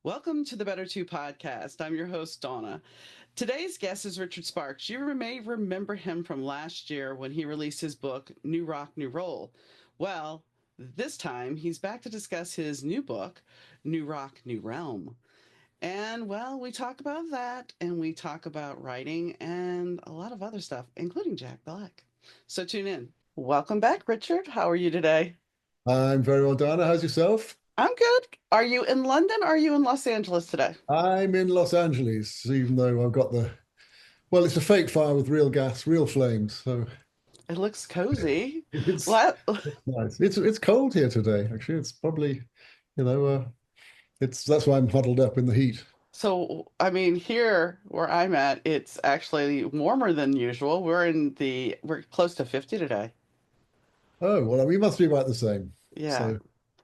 Welcome to the Better 2 podcast. I'm your host, Donna. Today's guest is Richard Sparks. You may remember him from last year when he released his book, New Rock, New Roll. Well, this time he's back to discuss his new book, New Rock, New Realm. And well, we talk about that and we talk about writing and a lot of other stuff, including Jack Black. So tune in. Welcome back, Richard. How are you today? I'm very well, Donna. How's yourself? I'm good. Are you in London or are you in Los Angeles today? I'm in Los Angeles, even though I've got well, it's a fake fire with real gas, real flames. So It looks cozy. it's, Well, it's nice. It's cold here today, actually. It's probably, you know, that's why I'm huddled up in the heat. so I mean, here where I'm at, it's actually warmer than usual. We're close to 50 today. Oh, well, we must be about the same. Yeah. So,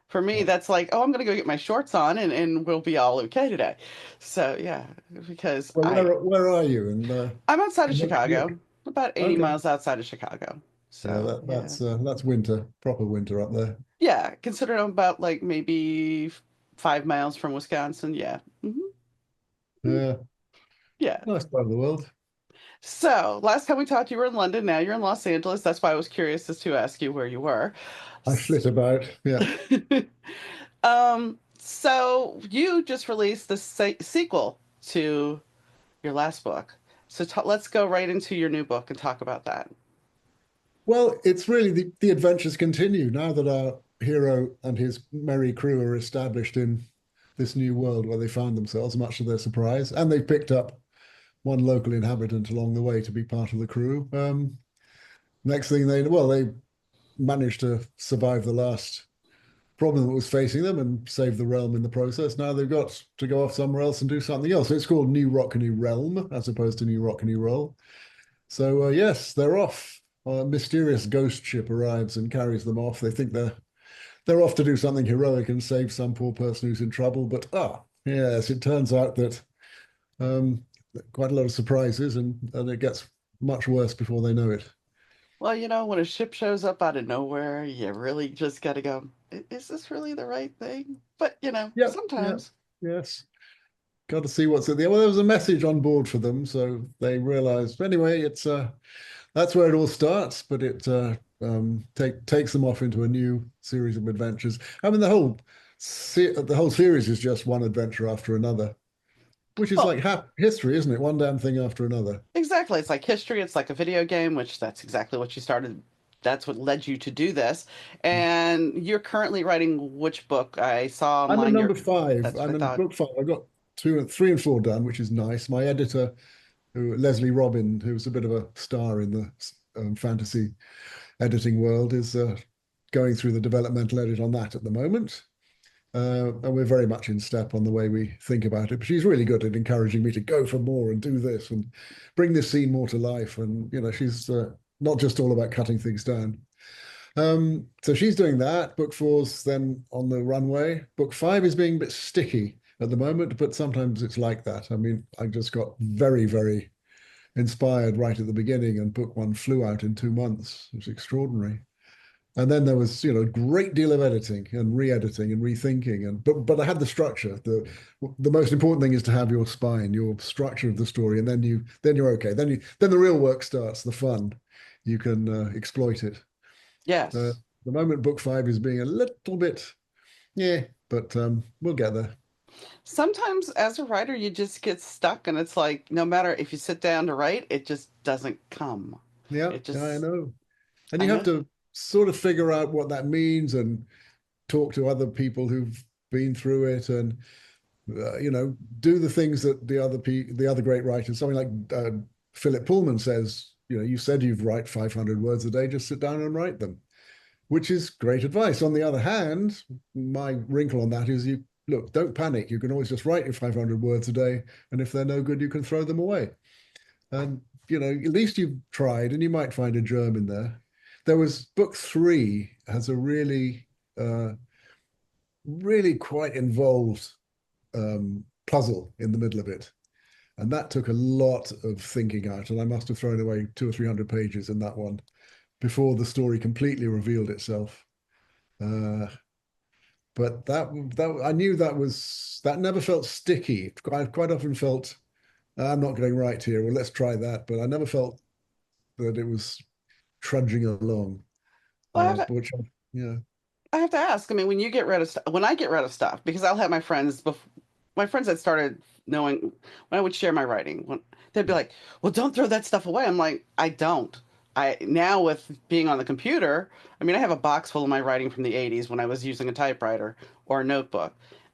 For me, uh, that's like, oh, I'm gonna go get my shorts on and we'll be all okay today. So yeah, because well, where are you? I'm outside of In New York. Chicago, about 80 Okay. miles outside of Chicago. Yeah, So yeah. that's winter, proper winter up there. Yeah, considering I'm about like maybe 5 miles from Wisconsin. Yeah. Yeah, Yeah. nice part of the world. So, last time we talked, you were in London. Now you're in Los Angeles. That's why I was curious as to ask you where you were. I flit about. Yeah. So you just released the sequel to your last book. So let's go right into your new book and talk about that. Well, it's really the adventures continue now that our hero and his merry crew are established in this new world where they found themselves, much to their surprise, and they've picked up one local inhabitant along the way to be part of the crew. Next thing they managed to survive the last problem that was facing them and save the realm in the process. Now they've got to go off somewhere else and do something else. So it's called New Rock, New Realm as opposed to New Rock, New Roll. So yes, they're off. A mysterious ghost ship arrives and carries them off. They think they're off to do something heroic and save some poor person who's in trouble. But yes, it turns out that um, quite a lot of surprises, and it gets much worse before they know it. Well, when a ship shows up out of nowhere, you really just got to go, Is this really the right thing?" But, Yeah, yeah, sometimes. yes. Got to see what's at the. Well, there was a message on board for them, so they realized. Anyway, it's that's where it all starts, but it takes them off into a new series of adventures. I mean, the whole series is just one adventure after another, which is Well, like history, isn't it? One damn thing after another. exactly. It's like history. It's like a video game, which that's exactly what you started. That's what led you to do this. And you're currently writing which book? I saw I'm in online. number five. That's what I'm I in thought. book five. I got three and four done, which is nice. My editor, Leslie Robin, who's a bit of a star in the fantasy editing world, is going through the developmental edit on that at the moment. And we're very much in step on the way we think about it. But she's really good at encouraging me to go for more and do this and bring this scene more to life. And, she's not just all about cutting things down. So she's doing that. Book four's then on the runway. Book five is being a bit sticky at the moment, but sometimes it's like that. I mean, I just got very, very inspired right at the beginning, and book one flew out in 2 months. It was extraordinary. And then there was, a great deal of editing and re-editing and rethinking. But I had the structure. The most important thing is to have your spine, your structure of the story, and then you're okay. Then the real work starts, the fun. You can exploit it. Uh, Yes. the moment book five is being a little bit, yeah, but we'll get there. Sometimes as a writer, you just get stuck, and it's like no matter if you sit down to write, it just doesn't come. Yeah, It I just, know. And I you have know. to sort of figure out what that means and talk to other people who've been through it and do the things that the other great writers, something like Philip Pullman says, you said you'd write 500 words a day, just sit down and write them, which is great advice. On the other hand, my wrinkle on that is don't panic. You can always just write your 500 words a day, and if they're no good, you can throw them away. And at least you've tried, and you might find a germ in there. There was book three has a uh, really quite involved puzzle in the middle of it. And that took a lot of thinking out. And I must have thrown away 200 or 300 pages in that one before the story completely revealed itself. Uh, But that I knew that never felt sticky. I quite often felt I'm not getting right here. Well, let's try that. But I never felt that it was trudging along. Well, Which yeah. I have to ask. I mean, when you get rid of stuff, when I get rid of stuff, because I'll have my friends, my friends that started knowing when I would share my writing, they'd be like, "Well, don't throw that stuff away." I'm like, I don't. I now with being on the computer, I mean, I have a box full of my writing from the '80s when I was using a typewriter or a notebook,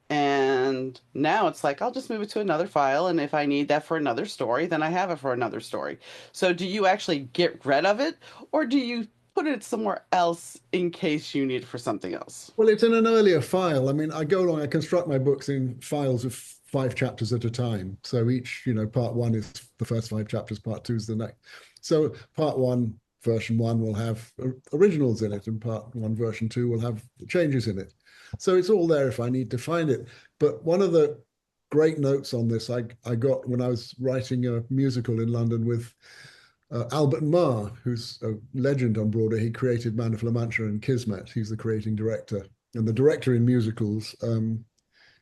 and now it's like I'll just move it to another file, and if I need that for another story, then I have it for another story. So, do you actually get rid of it, or do you put it somewhere else in case you need it for something else? Well, it's in an earlier file. I mean, I go along, I construct my books in files of 5 chapters at a time. So each, part one is the first 5 chapters, part two is the next. So part one, version one will have originals in it, and part one, version two will have changes in it. So it's all there if I need to find it. But one of the great notes on this I got when I was writing a musical in London with Albert Marr, who's a legend on Broadway. He created Man of La Mancha and Kismet. He's the creating director. And the director in musicals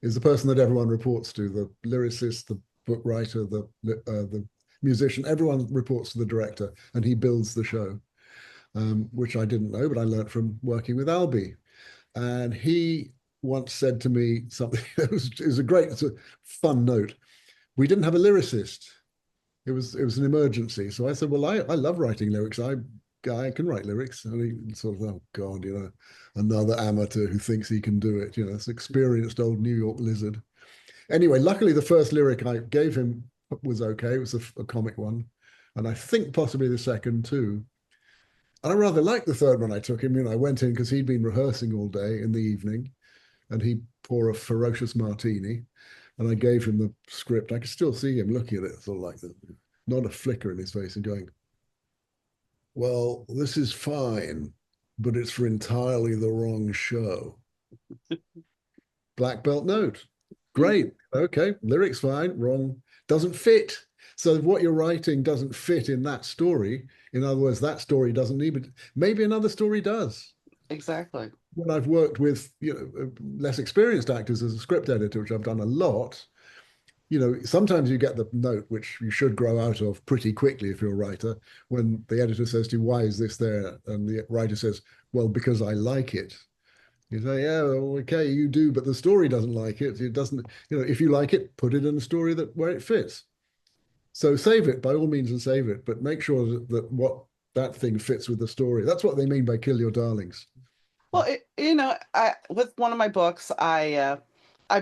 is the person that everyone reports to, the lyricist, the book writer, the musician. Everyone reports to the director, and he builds the show, which I didn't know, but I learned from working with Albie. And he once said to me something that was it's a fun note. We didn't have a lyricist. It was an emergency. So I said, well, I love writing lyrics. I can write lyrics. And he sort of, oh God, another amateur who thinks he can do it. This experienced old New York lizard. Anyway, luckily the first lyric I gave him was okay. It was a comic one. And I think possibly the second too. And I rather liked the third one I took him. I went in because he'd been rehearsing all day in the evening, and he'd pour a ferocious martini. And I gave him the script. I could still see him looking at it, sort of like that, not a flicker in his face, and going, well, this is fine, but it's for entirely the wrong show. Black belt note. Great. Okay. Lyrics fine. Wrong. Doesn't fit. So what you're writing doesn't fit in that story. In other words, that story doesn't need it. Maybe another story does. Exactly. When I've worked with less experienced actors as a script editor, which I've done a lot, sometimes you get the note which you should grow out of pretty quickly if you're a writer, when the editor says to you, why is this there? And the writer says, well, because I like it. You say, yeah, well, okay, you do, but the story doesn't like it. It doesn't, if you like it, put it in a story where it fits. So save it by all means and save it, but make sure that that thing fits with the story. That's what they mean by kill your darlings. Well, I with one of my books, I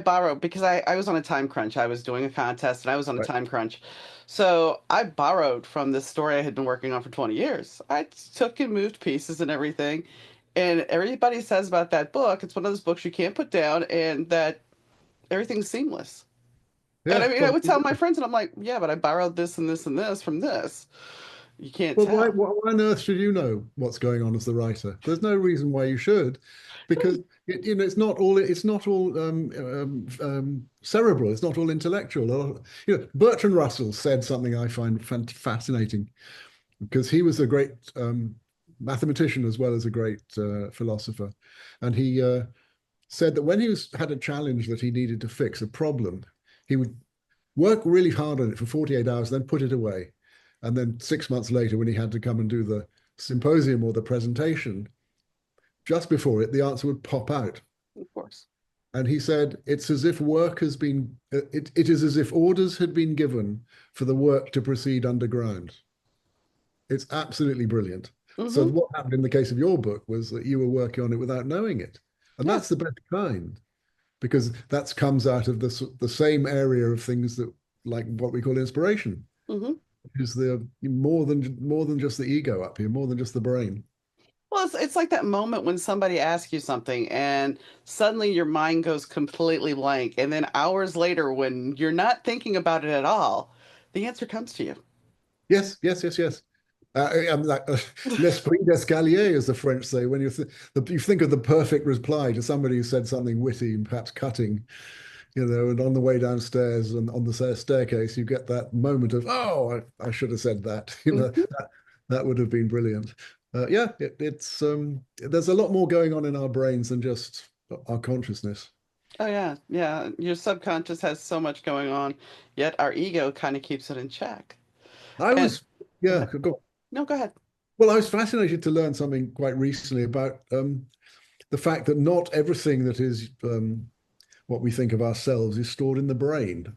borrowed because I was on a time crunch. I was doing a contest and I was on a Right. time crunch. So I borrowed from this story I had been working on for 20 years. I took and moved pieces and everything. And everybody says about that book, it's one of those books you can't put down and that everything's seamless. And I Yeah, mean, I would probably. tell my friends, and I'm like, yeah, but I borrowed this and this and this from this. You can't Well, why, tell. why on earth should you know what's going on as the writer? There's no reason why you should, because it's not all cerebral. It's not all intellectual. Bertrand Russell said something I find fascinating, because he was a great mathematician as well as a great philosopher, and he said that when had a challenge that he needed to fix a problem, he would work really hard on it for 48 hours, then put it away. And then 6 months later, when he had to come and do the symposium or the presentation, just before it, the answer would pop out. Of course. And he said, it's as if work has been, it is as if orders had been given for the work to proceed underground. It's absolutely brilliant. So Mm-hmm. what happened in the case of your book was that you were working on it without knowing it. And that's Yes. the best kind, because that comes out of the same area of things that, like what we call inspiration, Mm-hmm. is the more than just the ego up here, more than just the brain. Well, it's like that moment when somebody asks you something and suddenly your mind goes completely blank. And then hours later, when you're not thinking about it at all, the answer comes to you. Yes, yes, yes, yes. I'm like l'esprit d'escalier, as the French say. When you think of the perfect reply to somebody who said something witty and perhaps cutting, and on the way downstairs and on the staircase, you get that moment of, oh, I should have said that. Mhm. That would have been brilliant. Yeah, it's there's a lot more going on in our brains than just our consciousness. Oh yeah, yeah. Your subconscious has so much going on, yet our ego kind of keeps it in check. I And was, go yeah, ahead. go. No, go ahead. Well, I was fascinated to learn something quite recently about the fact that not everything that is what we think of ourselves is stored in the brain.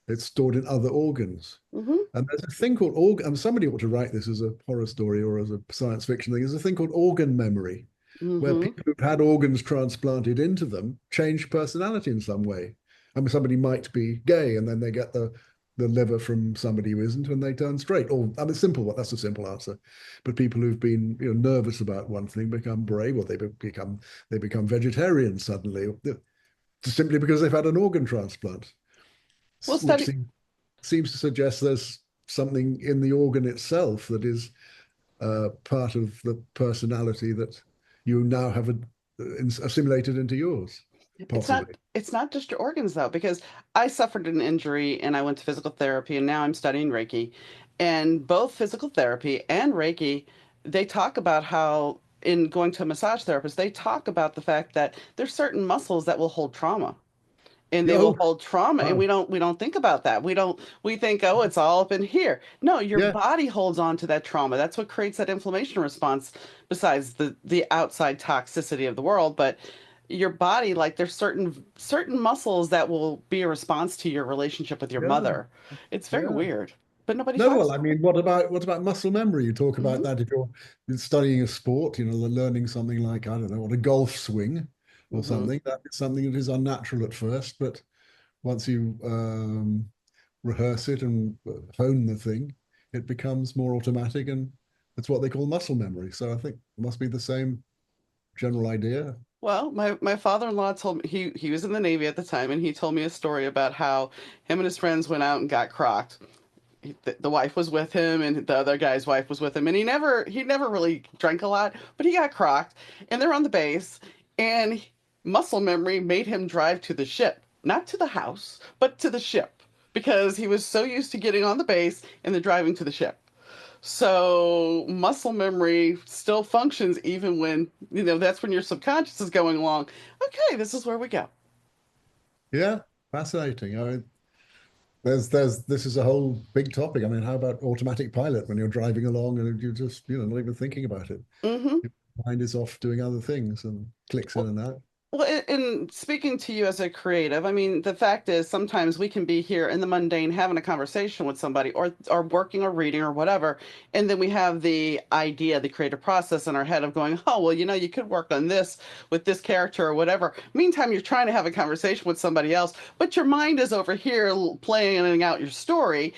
It's stored in other organs. Mm-hmm. And there's a thing called organ, and somebody ought to write this as a horror story or as a science fiction thing. There's a thing called organ memory, where Mm-hmm. people who've had organs transplanted into them change personality in some way. I mean, somebody might be gay and then they get the liver from somebody who isn't and they turn straight. Or I mean, simple. That's a simple answer. But people who've been nervous about one thing become brave, or they become vegetarians suddenly, simply because they've had an organ transplant, We'll which study. seems to suggest there's something in the organ itself that is part of the personality that you now have assimilated into yours, It's not possibly. it's not just your organs though, because I suffered an injury and I went to physical therapy and now I'm studying Reiki. And both physical therapy and Reiki, they talk about how in going to a massage therapist, they talk about the fact that there's certain muscles that will hold trauma. And they will Oh, hold trauma and wow. we don't think about that. We think, oh, it's all up in here. No, your Yeah, body holds on to that trauma. That's what creates that inflammation response besides the outside toxicity of the world. But your body, like there's certain muscles that will be a response to your relationship with your yeah, mother. It's very yeah. weird, but nobody No, talks well, I about it. mean, what about muscle memory? You talk about Hmm. that if you're studying a sport, learning something like, I don't know, what a golf swing or Hmm. something. That is something that is unnatural at first, but once you rehearse it and hone the thing, it becomes more automatic, and that's what they call muscle memory. So I think it must be the same general idea. Well, my father-in-law told me he was in the Navy at the time, and he told me a story about how him and his friends went out and got crocked. The wife was with him and the other guy's wife was with him, and he never really drank a lot, but he got crocked, and they're on the base, and muscle memory made him drive to the ship, not to the house, but to the ship, because he was so used to getting on the base and then driving to the ship. So muscle memory still functions even when, that's when your subconscious is going along. Okay, this is where we go. Yeah, fascinating. I mean, this is a whole big topic. I mean, how about automatic pilot when you're driving along and you're just, not even thinking about it? Hmm. Your mind is off doing other things and clicks in and out. Well, in speaking to you as a creative, I mean, the fact is sometimes we can be here in the mundane having a conversation with somebody or working or reading or whatever, and then we have the idea, the creative process in our head of going, oh, well, you could work on this with this character or whatever. Meantime, you're trying to have a conversation with somebody else, but your mind is over here playing out your story.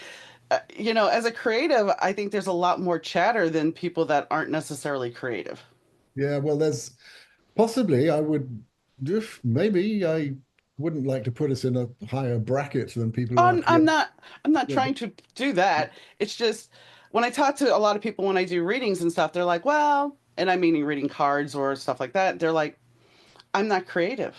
As a creative, I think there's a lot more chatter than people that aren't necessarily creative. Yeah, well, there's possibly I would if maybe I wouldn't like to put us in a higher bracket than people who Oh, aren't I'm not creative. trying to do that. It's just when I talk to a lot of people when I do readings and stuff, they're like, well, and I mean reading cards or stuff like that, they're like, I'm not creative.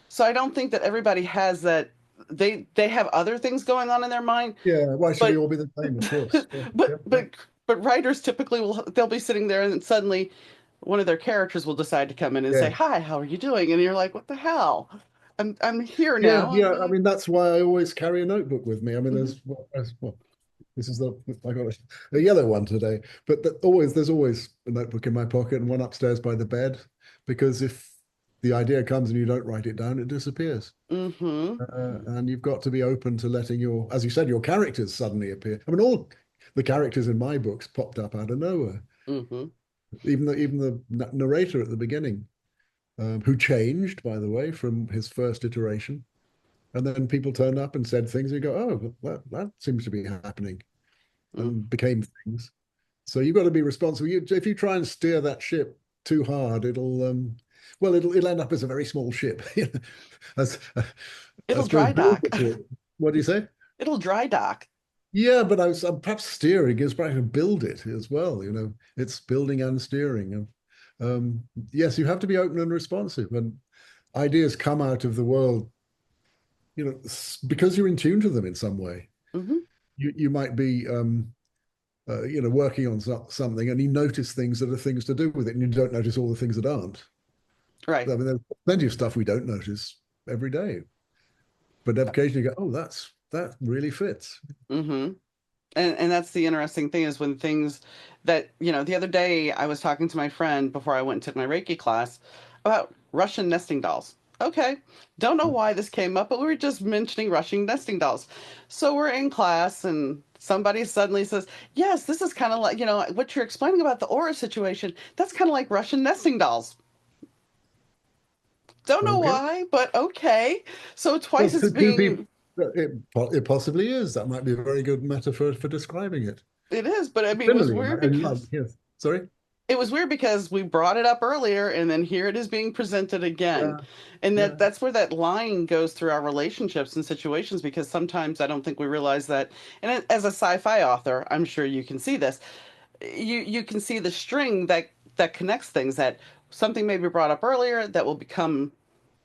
So I don't think that everybody has that they have other things going on in their mind, Yeah, why should we but all be the same? Of course. Yeah, yeah, but yeah. but but writers typically they'll be sitting there and then suddenly one of their characters will decide to come in and say, Yeah. "Hi, how are you doing?" And you're like, "What the hell? I'm here Yeah, now." yeah. I mean, that's why I always carry a notebook with me. I mean, Mhm. well, this is I got a yellow one today, but there's always a notebook in my pocket and one upstairs by the bed, because if the idea comes and you don't write it down, it disappears. Mhm. And you've got to be open to letting as you said, your characters suddenly appear. I mean, all the characters in my books popped up out of nowhere. Mhm. Even the narrator at the beginning, who changed, by the way, from his first iteration. And then people turned up and said things. And you go, oh, that seems to be happening, Mhm. and became things. So you've got to be responsible. If you try and steer that ship too hard, it'll end up as a very small ship, as It'll Bill dry dock. put it. What do you say? It'll dry dock. Yeah, but I'm perhaps steering is trying to build it as well. It's building and steering. And yes, you have to be open and responsive, and ideas come out of the world, because you're in tune to them in some way. Hmm. You might be, working on something, and you notice things that are things to do with it, and you don't notice all the things that aren't. Right. I mean, there's plenty of stuff we don't notice every day, but occasionally you go, oh, that really fits. Mm-hmm. And that's the interesting thing is when things that, the other day I was talking to my friend before I went and took my Reiki class about Russian nesting dolls. Okay. Don't know why this came up, but we were just mentioning Russian nesting dolls. So we're in class and somebody suddenly says, "Yes, this is kind of like, what you're explaining about the aura situation. That's kind of like Russian nesting dolls." Don't know Okay. why, but okay. So Well, twice it's to do people, being it possibly is. That might be a very good metaphor for describing it. it is, but I mean, it was Similarly, weird and because yes, sorry. it was weird because we brought it up earlier and then here it is being presented again. Yeah, And yeah. that's where that line goes through our relationships and situations because sometimes I don't think we realize that. And as a sci-fi author, I'm sure you can see this. You can see the string that connects things that something may be brought up earlier that will become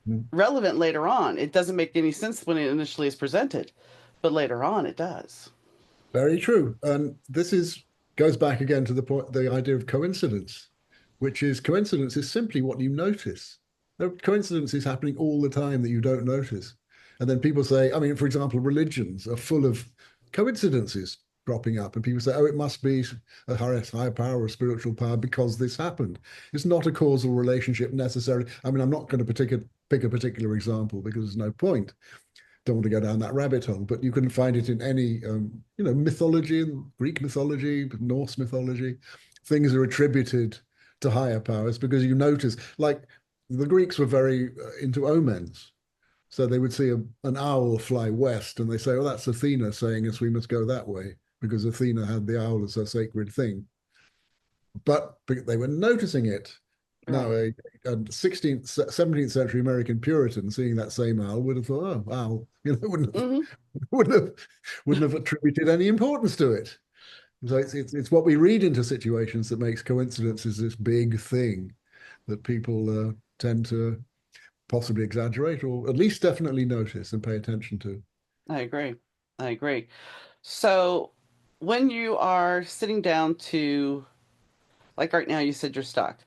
Mm. relevant later on. It doesn't make any sense when it initially is presented, but later on it does. Very true. And this is goes back again to the point, the idea of coincidence, which is coincidence is simply what you notice. There are coincidences happening all the time that you don't notice. And then people say, I mean, for example, religions are full of coincidences cropping up, and people say, oh, it must be a higher power or spiritual power because this happened. It's not a causal relationship necessarily. I mean, I'm not going to pick a particular example because there's no point, don't want to go down that rabbit hole, but you can find it in any, mythology, Greek mythology, Norse mythology. Things are attributed to higher powers because you notice, like the Greeks were very into omens. So they would see an owl fly west and they say, oh, that's Athena saying us we must go that way because Athena had the owl as a sacred thing. But they were noticing it. Now, Right. a 16th, 17th century American Puritan seeing that same owl would have thought, oh, owl, Hmm. wouldn't have wouldn't have attributed any importance to it. So it's what we read into situations that makes coincidences this big thing that people tend to possibly exaggerate or at least definitely notice and pay attention to. I agree. I agree. So when you are sitting down to, like right now, you said you're stuck.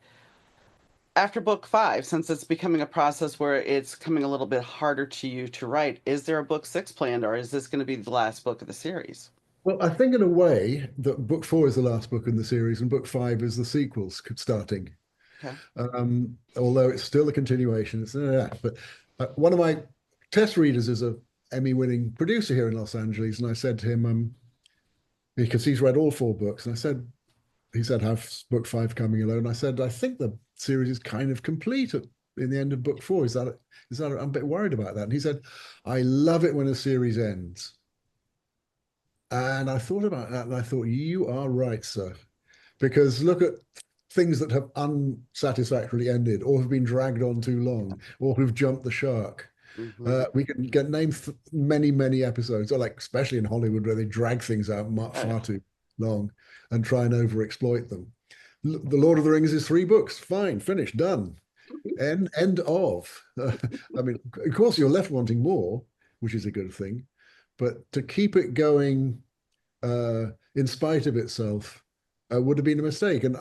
After book five, since it's becoming a process where it's coming a little bit harder to you to write, is there a book six planned or is this going to be the last book of the series? Well, I think in a way that book four is the last book in the series and book five is the sequels starting. Okay. Although it's still a continuation. But one of my test readers is a Emmy-winning producer here in Los Angeles, and I said to him, because he's read all four books, and he said, "How's book five coming along?" I said, "I think the series is kind of complete in the end of book four. Is that I'm a bit worried about that?" And he said, "I love it when a series ends." And I thought about that, and I thought, "You are right, sir." Because look at things that have unsatisfactorily ended or have been dragged on too long or who've jumped the shark. Hmm. We can get named many, many episodes, or like especially in Hollywood where they drag things out Oh, yeah. far too long and try and overexploit them. The Lord of the Rings is 3 books. Fine, finished, done. End of. I mean, of course, you're left wanting more, which is a good thing, but to keep it going in spite of itself would have been a mistake. And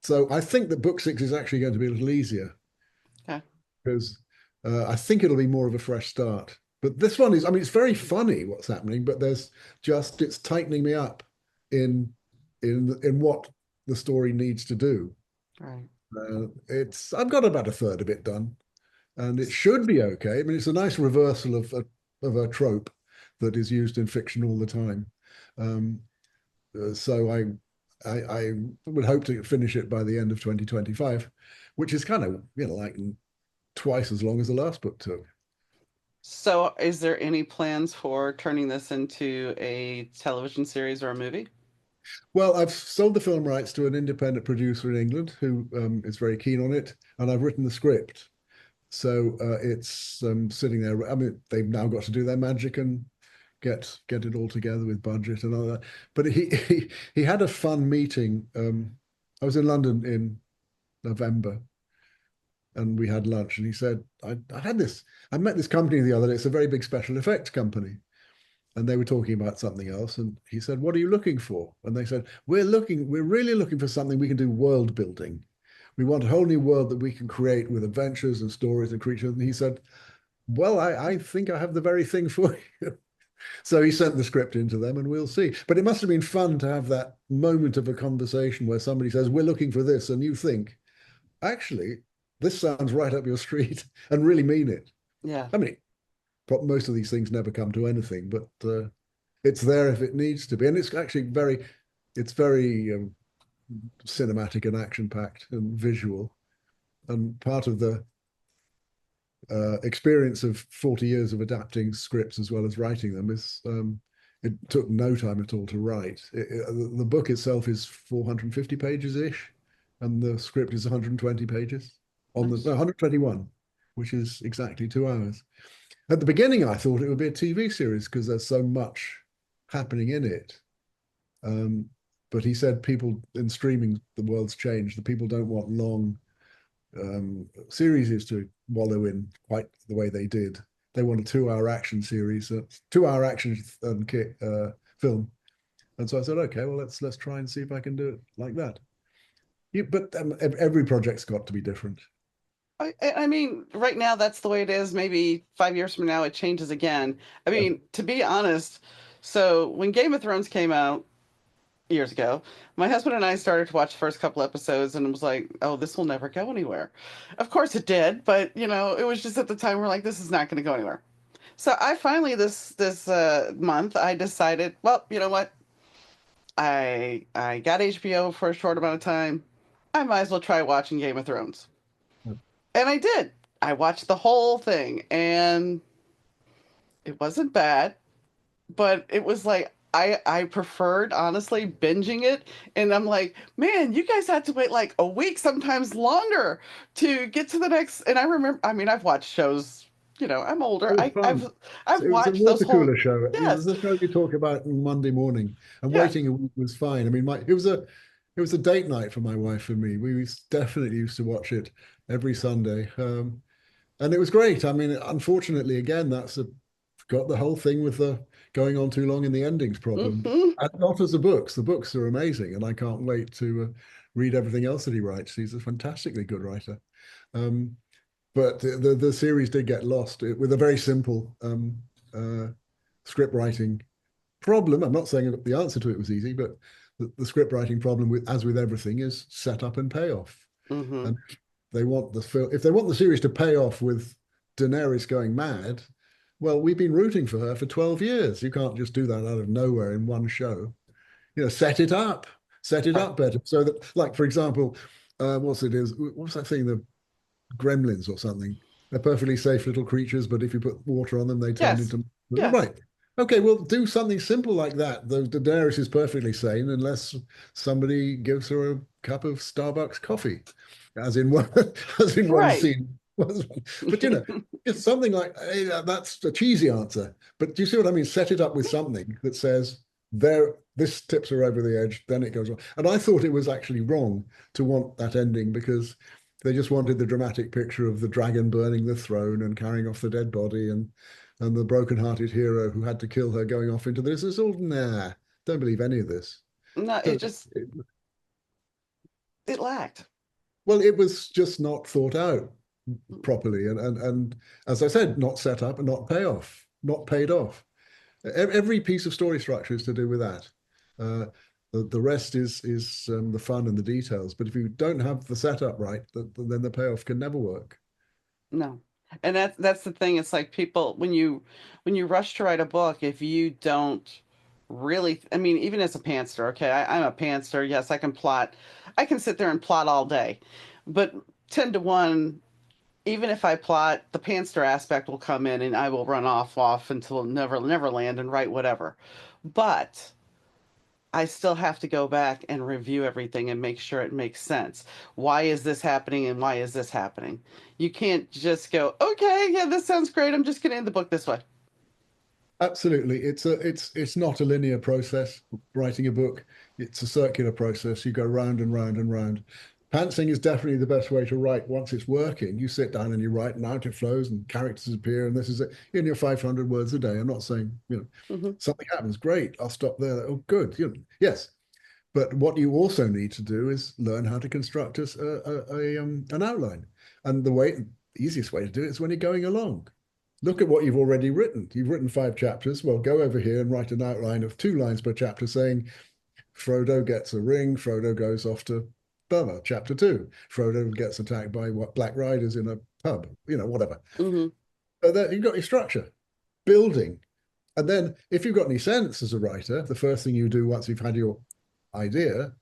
so I think that book six is actually going to be a little easier Okay. because I think it'll be more of a fresh start. But this one is, I mean, it's very funny what's happening, but it's tightening me up in in what the story needs to do. Right. I've got about a third of it done, and it should be okay. I mean, it's a nice reversal of a trope that is used in fiction all the time. Um, so I would hope to finish it by the end of 2025, which is kind of like twice as long as the last book took. So is there any plans for turning this into a television series or a movie? Well, I've sold the film rights to an independent producer in England who is very keen on it, and I've written the script. So it's sitting there. I mean, they've now got to do their magic and get it all together with budget and all that. But he had a fun meeting. I was in London in November, and we had lunch, and he said, I met this company the other day. It's a very big special effects company." And they were talking about something else. And he said, "What are you looking for?" And they said, we're really looking for something we can do world building. We want a whole new world that we can create with adventures and stories and creatures. And he said, well, I think I have the very thing for you. So he sent the script into them and we'll see. But it must have been fun to have that moment of a conversation where somebody says, we're looking for this. And you think, actually, this sounds right up your street and really mean it. Yeah. I mean, most of these things never come to anything, but it's there if it needs to be. And it's actually it's very cinematic and action-packed and visual. And part of the experience of 40 years of adapting scripts as well as writing them is it took no time at all to write. The book itself is 450 pages-ish, and the script is 120 pages, no, 121, which is exactly 2 hours. At the beginning, I thought it would be a TV series because there's so much happening in it. But he said people in streaming, the world's changed. The people don't want long series to wallow in quite the way they did. They want a 2 hour action series, 2 hour action film. And so I said, okay, well, let's try and see if I can do it like that. But every project's got to be different. I mean, right now that's the way it is. Maybe 5 years from now it changes again. I mean, to be honest, so when Game of Thrones came out years ago, my husband and I started to watch the first couple episodes and it was like, oh, this will never go anywhere. Of course it did, but it was just at the time we're like, this is not going to go anywhere. So I finally this month I decided, well, you know what? I got HBO for a short amount of time. I might as well try watching Game of Thrones. And I did. I watched the whole thing and it wasn't bad, but it was like I preferred honestly binging it. And I'm like, man, you guys had to wait like a week, sometimes longer to get to the next. And I remember, I mean, I've watched shows, I'm older. I've It was a watched those water whole, cooler show. It was yes, the show you talk about on Monday morning, and yeah. waiting a week was fine. I mean, it was a date night for my wife and me. We definitely used to watch it every Sunday, and it was great. I mean, unfortunately, again, got the whole thing with the going on too long in the endings problem. Hmm. And not as the books. The books are amazing, and I can't wait to read everything else that he writes. He's a fantastically good writer. But the series did get lost with a very simple script writing problem. I'm not saying that the answer to it was easy, but the script writing problem, as with everything, is set up and payoff. Hmm. And if they want the series to pay off with Daenerys going mad, well, we've been rooting for her for 12 years. You can't just do that out of nowhere in one show. Set it up better so that, like, for example, what's that thing? The gremlins or something. They're perfectly safe little creatures, but if you put water on them, they turn Yes. into Yes. right. Okay, well, do something simple like that. The Daenerys is perfectly sane unless somebody gives her a cup of Starbucks coffee, as in one, as in one Right. scene. But it's something like that's a cheesy answer. But do you see what I mean? Set it up with something that says this tips her over the edge, then it goes on. And I thought it was actually wrong to want that ending because they just wanted the dramatic picture of the dragon burning the throne and carrying off the dead body and the broken-hearted hero who had to kill her going off into this. It's all, nah, don't believe any of this. No, So, it lacked. well, it was just not thought out properly. And as I said, not set up and not not paid off. Every piece of story structure is to do with that. The rest is the fun and the details. But if you don't have the setup right, then the payoff can never work. No. And that's the thing. It's like people when you rush to write a book, if you don't really, I mean, even as a pantser, okay, I'm a pantser. Yes, I can plot. I can sit there and plot all day. But 10 to 1, even if I plot, the pantser aspect will come in and I will run off until never land and write whatever. But I still have to go back and review everything and make sure it makes sense. Why is this happening and why is this happening? You can't just go, okay, yeah, this sounds great. I'm just going to end the book this way. Absolutely. It's not a linear process writing a book. It's a circular process. You go round and round and round. Pantsing is definitely the best way to write once it's working. You sit down and you write and out it flows and characters appear and this is it. In your 500 words a day. I'm not saying, Hmm. something happens. Great. I'll stop there. Oh, good. Yes. But what you also need to do is learn how to construct an outline. And the easiest way to do it is when you're going along. Look at what you've already written. You've written 5 chapters. Well, go over here and write an outline of 2 lines per chapter saying, Frodo gets a ring, Frodo goes off to Burma, chapter 2. Frodo gets attacked by black riders in a pub, whatever. Mm-hmm. So there you've got your structure, building. And then if you've got any sense as a writer, the first thing you do once you've had your idea,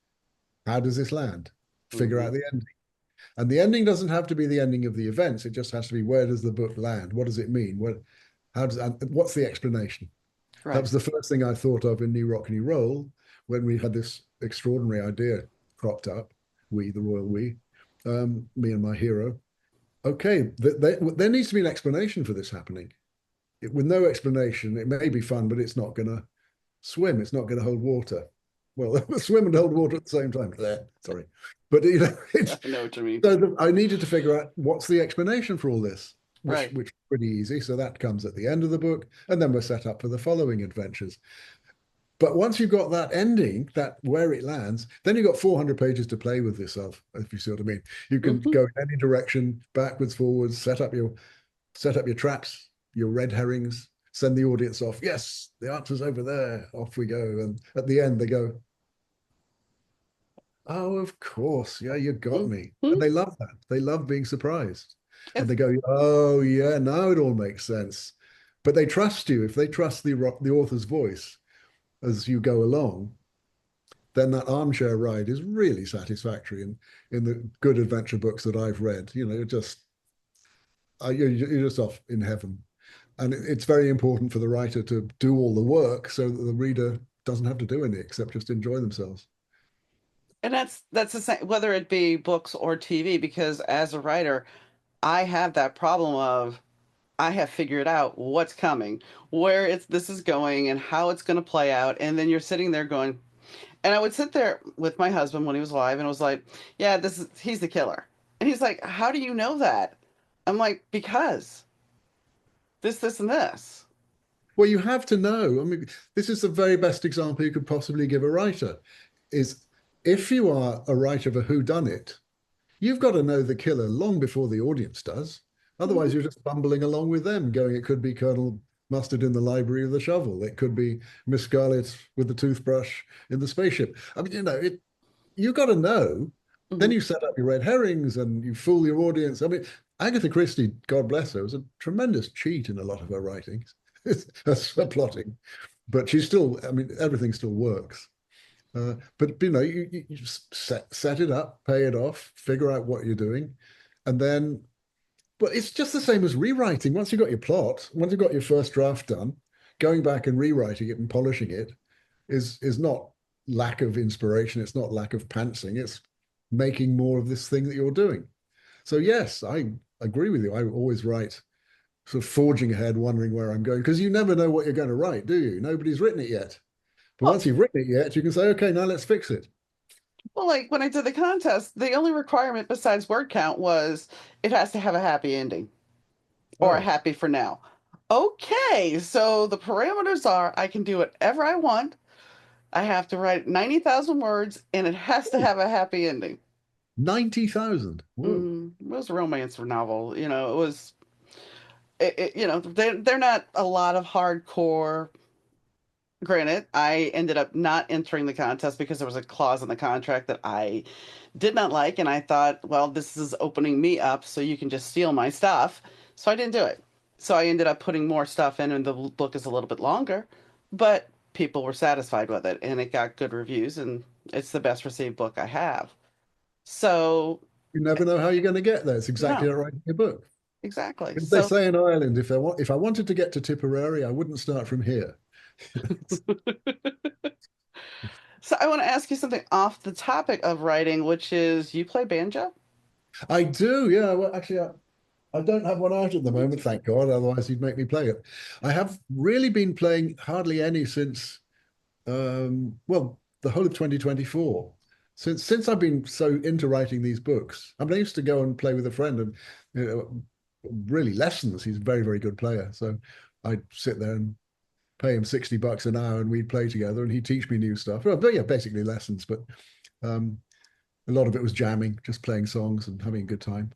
how does this land? Figure out the ending. And the ending doesn't have to be the ending of the events. It just has to be, where does the book land? What does it mean? What's the explanation? Right. That was the first thing I thought of in New Rock, New Roll when we had this extraordinary idea cropped up. We, the royal we, me and my hero. Okay, there needs to be an explanation for this happening. With no explanation, it may be fun, but it's not going to swim. It's not going to hold water. Well, swim and hold water at the same time. Sorry. But I know what you mean. So I needed to figure out what's the explanation for all this, Right. which is pretty easy. So that comes at the end of the book, and then we're set up for the following adventures. But once you've got that ending, that where it lands, then you've got 400 pages to play with yourself, if you see what I mean. You can go in any direction, backwards, forwards, set up your traps, your red herrings, send the audience off. Yes, the answer's over there. Off we go. And at the end, they go, oh, of course. Yeah, you got me. And they love that. They love being surprised. And they go, oh, yeah, now it all makes sense. But they trust you. If they trust the author's voice as you go along, then that armchair ride is really satisfactory. And in the good adventure books that I've read, you're just off in heaven. And it's very important for the writer to do all the work so that the reader doesn't have to do any except just enjoy themselves. And that's the same, whether it be books or TV, because as a writer, I have that problem of I have figured out what's coming, where this is going, and how it's going to play out. And then you're sitting there going, and I would sit there with my husband when he was alive, and I was like, "Yeah, he's the killer." And he's like, "How do you know that?" I'm like, "Because this, and this." Well, you have to know. I mean, this is the very best example you could possibly give a writer. Is if you are a writer of a whodunit, you've got to know the killer long before the audience does. Otherwise, you're just bumbling along with them, going, it could be Colonel Mustard in the library with the shovel. It could be Miss Scarlet with the toothbrush in the spaceship. I mean, you've got to know. Then you set up your red herrings and you fool your audience. I mean, Agatha Christie, God bless her, was a tremendous cheat in a lot of her writings. That's her plotting. But she's still, I mean, everything still works. But you just set it up, pay it off, figure out what you're doing, and then. But it's just the same as rewriting. Once you've got your plot, once you've got your first draft done, going back and rewriting it and polishing it is not lack of inspiration. It's not lack of pantsing. It's making more of this thing that you're doing. So yes, I agree with you. I always write sort of forging ahead, wondering where I'm going, because you never know what you're going to write, do you? Nobody's written it yet. But once you've written it yet, you can say, okay, now let's fix it. Well, like when I did the contest, the only requirement besides word count was it has to have a happy ending or a happy for now. Okay, so the parameters are I can do whatever I want. I have to write 90,000 words and it has to have a happy ending. 90,000. It was a romance novel. It was, they're not a lot of hardcore. Granted, I ended up not entering the contest because there was a clause in the contract that I did not like, and I thought, well, this is opening me up so you can just steal my stuff. So I didn't do it. So I ended up putting more stuff in, and the book is a little bit longer, but people were satisfied with it, and it got good reviews, and it's the best received book I have. So you never know how you're going to get there. It's exactly no, like writing a book. exactly. As they say in Ireland, if I wanted to get to Tipperary, I wouldn't start from here. So I want to ask you something off the topic of writing, which is you play banjo? I do, yeah. Well, actually, I don't have one out at the moment, thank God. Otherwise, he'd make me play it. I have really been playing hardly any since, well, the whole of 2024. Since I've been so into writing these books. I mean, I used to go and play with a friend and really lessons. He's a very, very good player. So I'd sit there and pay him $60 an hour and we'd play together and he'd teach me new stuff. Well, but yeah, basically lessons, but um, a lot of it was jamming, just playing songs and having a good time.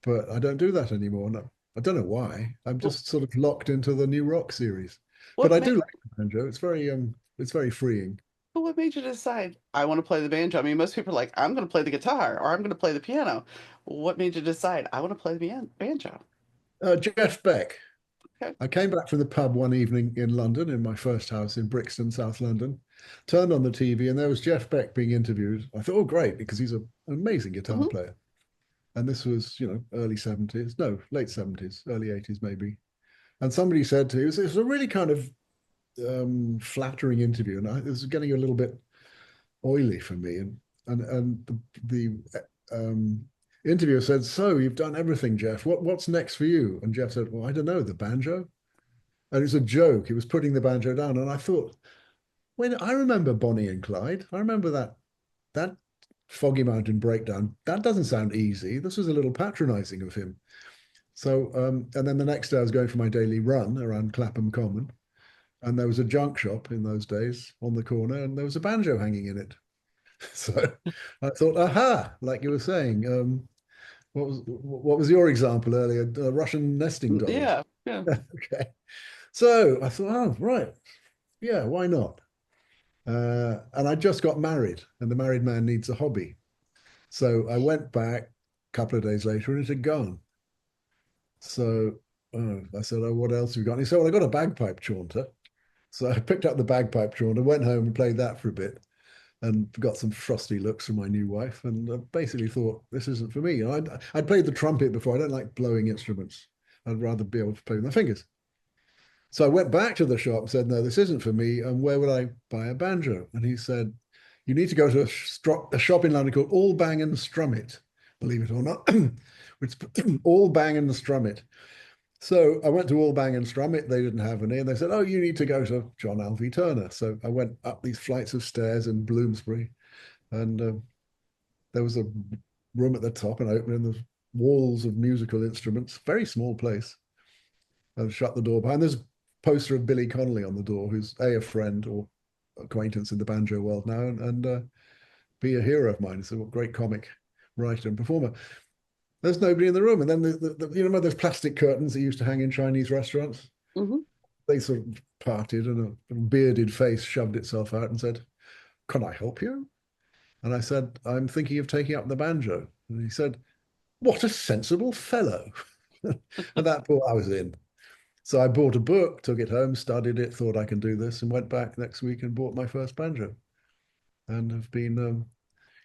But I don't do that anymore. No, I don't know why. I'm Well, just sort of locked into the new rock series. But what I made do like the banjo. It's very freeing. what made you decide I want to play the banjo? I mean, most people are like, I'm going to play the guitar or I'm going to play the piano. What made you decide I want to play the banjo? Jeff Beck. Okay. I came back from the pub one evening in London, in my first house in Brixton, South London, turned on the TV, and there was Jeff Beck being interviewed. I thought, oh, great, because he's an amazing guitar Hmm. player. And this was, early 70s, no, late 70s, early 80s, maybe. And somebody said to me, it was a really kind of flattering interview, and it was getting a little bit oily for me. And the interviewer said, "So you've done everything, Jeff. What's next for you?" And Jeff said, "Well, I don't know, the banjo." And it's a joke. He was putting the banjo down, and I thought, when I remember Bonnie and Clyde, I remember that Foggy Mountain breakdown. That doesn't sound easy. This was a little patronizing of him. So, and then the next day I was going for my daily run around Clapham Common, and there was a junk shop in those days on the corner, and there was a banjo hanging in it. So I thought, aha, like you were saying, what was your example earlier? Russian nesting dolls. Yeah, yeah. Okay. So I thought, oh, right. Yeah, why not? And I just got married, and the married man needs a hobby. So I went back a couple of days later, and it had gone. So I said, oh, what else have you got? And he said, well, I got a bagpipe chaunter. So I picked up the bagpipe chaunter, went home and played that for a bit, and got some frosty looks from my new wife, and basically thought, this isn't for me. I'd played the trumpet before. I don't like blowing instruments. I'd rather be able to play with my fingers. So I went back to the shop and said, no, this isn't for me. And where would I buy a banjo? And he said, you need to go to a shop in London called All Bang and Strum It, believe it or not. It's All Bang and Strum It. So I went to All Bang and Strum It. They didn't have any. And they said, oh, you need to go to John Alvey Turner. So I went up these flights of stairs in Bloomsbury. And there was a room at the top and open, and the walls of musical instruments, very small place. I shut the door behind. There's a poster of Billy Connolly on the door, who's a friend or acquaintance in the banjo world now, and be a hero of mine. He's a great comic writer and performer. There's nobody in the room. And then those plastic curtains that used to hang in Chinese restaurants? Hmm. They sort of parted, and a bearded face shoved itself out and said, can I help you? And I said, I'm thinking of taking up the banjo. And he said, what a sensible fellow. And that thought I was in. So I bought a book, took it home, studied it, thought I can do this, and went back next week and bought my first banjo, and have been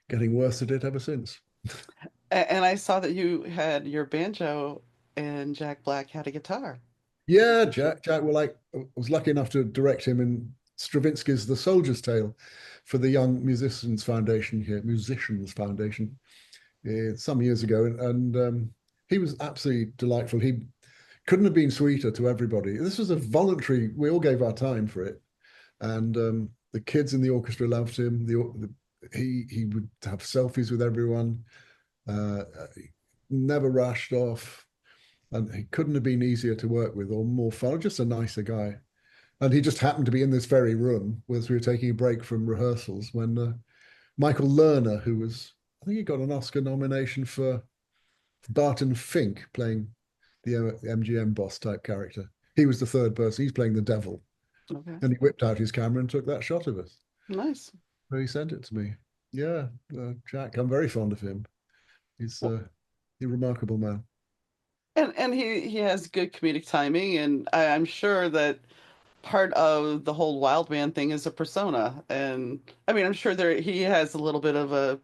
getting worse at it ever since. And I saw that you had your banjo and Jack Black had a guitar. Yeah, Jack. Well, I was lucky enough to direct him in Stravinsky's The Soldier's Tale for the Young Musicians Foundation here, Musicians Foundation, some years ago, and he was absolutely delightful. He couldn't have been sweeter to everybody. This was a voluntary. We all gave our time for it, and the kids in the orchestra loved him. He would have selfies with everyone. He never rushed off, and he couldn't have been easier to work with or more fun. Just a nicer guy. And he just happened to be in this very room as we were taking a break from rehearsals when Michael Lerner, I think he got an Oscar nomination for Barton Fink playing the MGM boss type character. He was the third person. He's playing the devil. Okay. And he whipped out his camera and took that shot of us. Nice. So he sent it to me. Yeah, Jack, I'm very fond of him. He's Well, a remarkable man. and he has good comedic timing, and I'm sure that part of the whole wild man thing is a persona. And I mean, I'm sure he has a little bit of a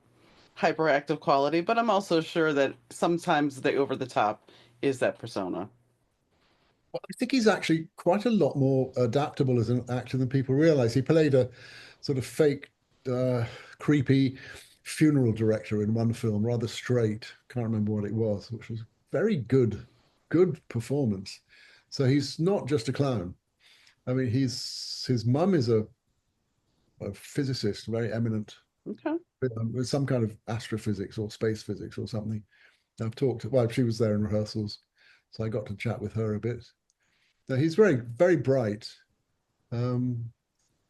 hyperactive quality, but I'm also sure that sometimes the over the top is that persona. Well, I think he's actually quite a lot more adaptable as an actor than people realize. He played a sort of fake, creepy funeral director in one film, rather straight. Can't remember what it was, which was very good performance. So he's not just a clown. I mean, his mum is a physicist, very eminent, Okay. with some kind of astrophysics or space physics or something. Well, she was there in rehearsals, so I got to chat with her a bit. Now, he's very, very bright, Um,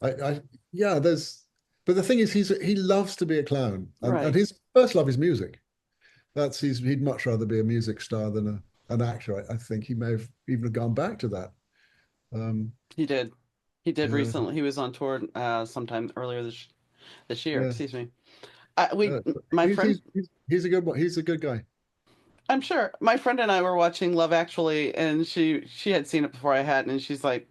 I yeah, but the thing is, he loves to be a clown, and Right. his first love is music. He'd much rather be a music star than an actor. I think he may have even gone back to that. Um, He did. He did yeah, recently. He was on tour sometime earlier this year. yeah. Excuse me. We Uh, my he's, friend. he's he's a good one. He's a good guy. I'm sure my friend and I were watching Love Actually, and she had seen it before I had, and she's like,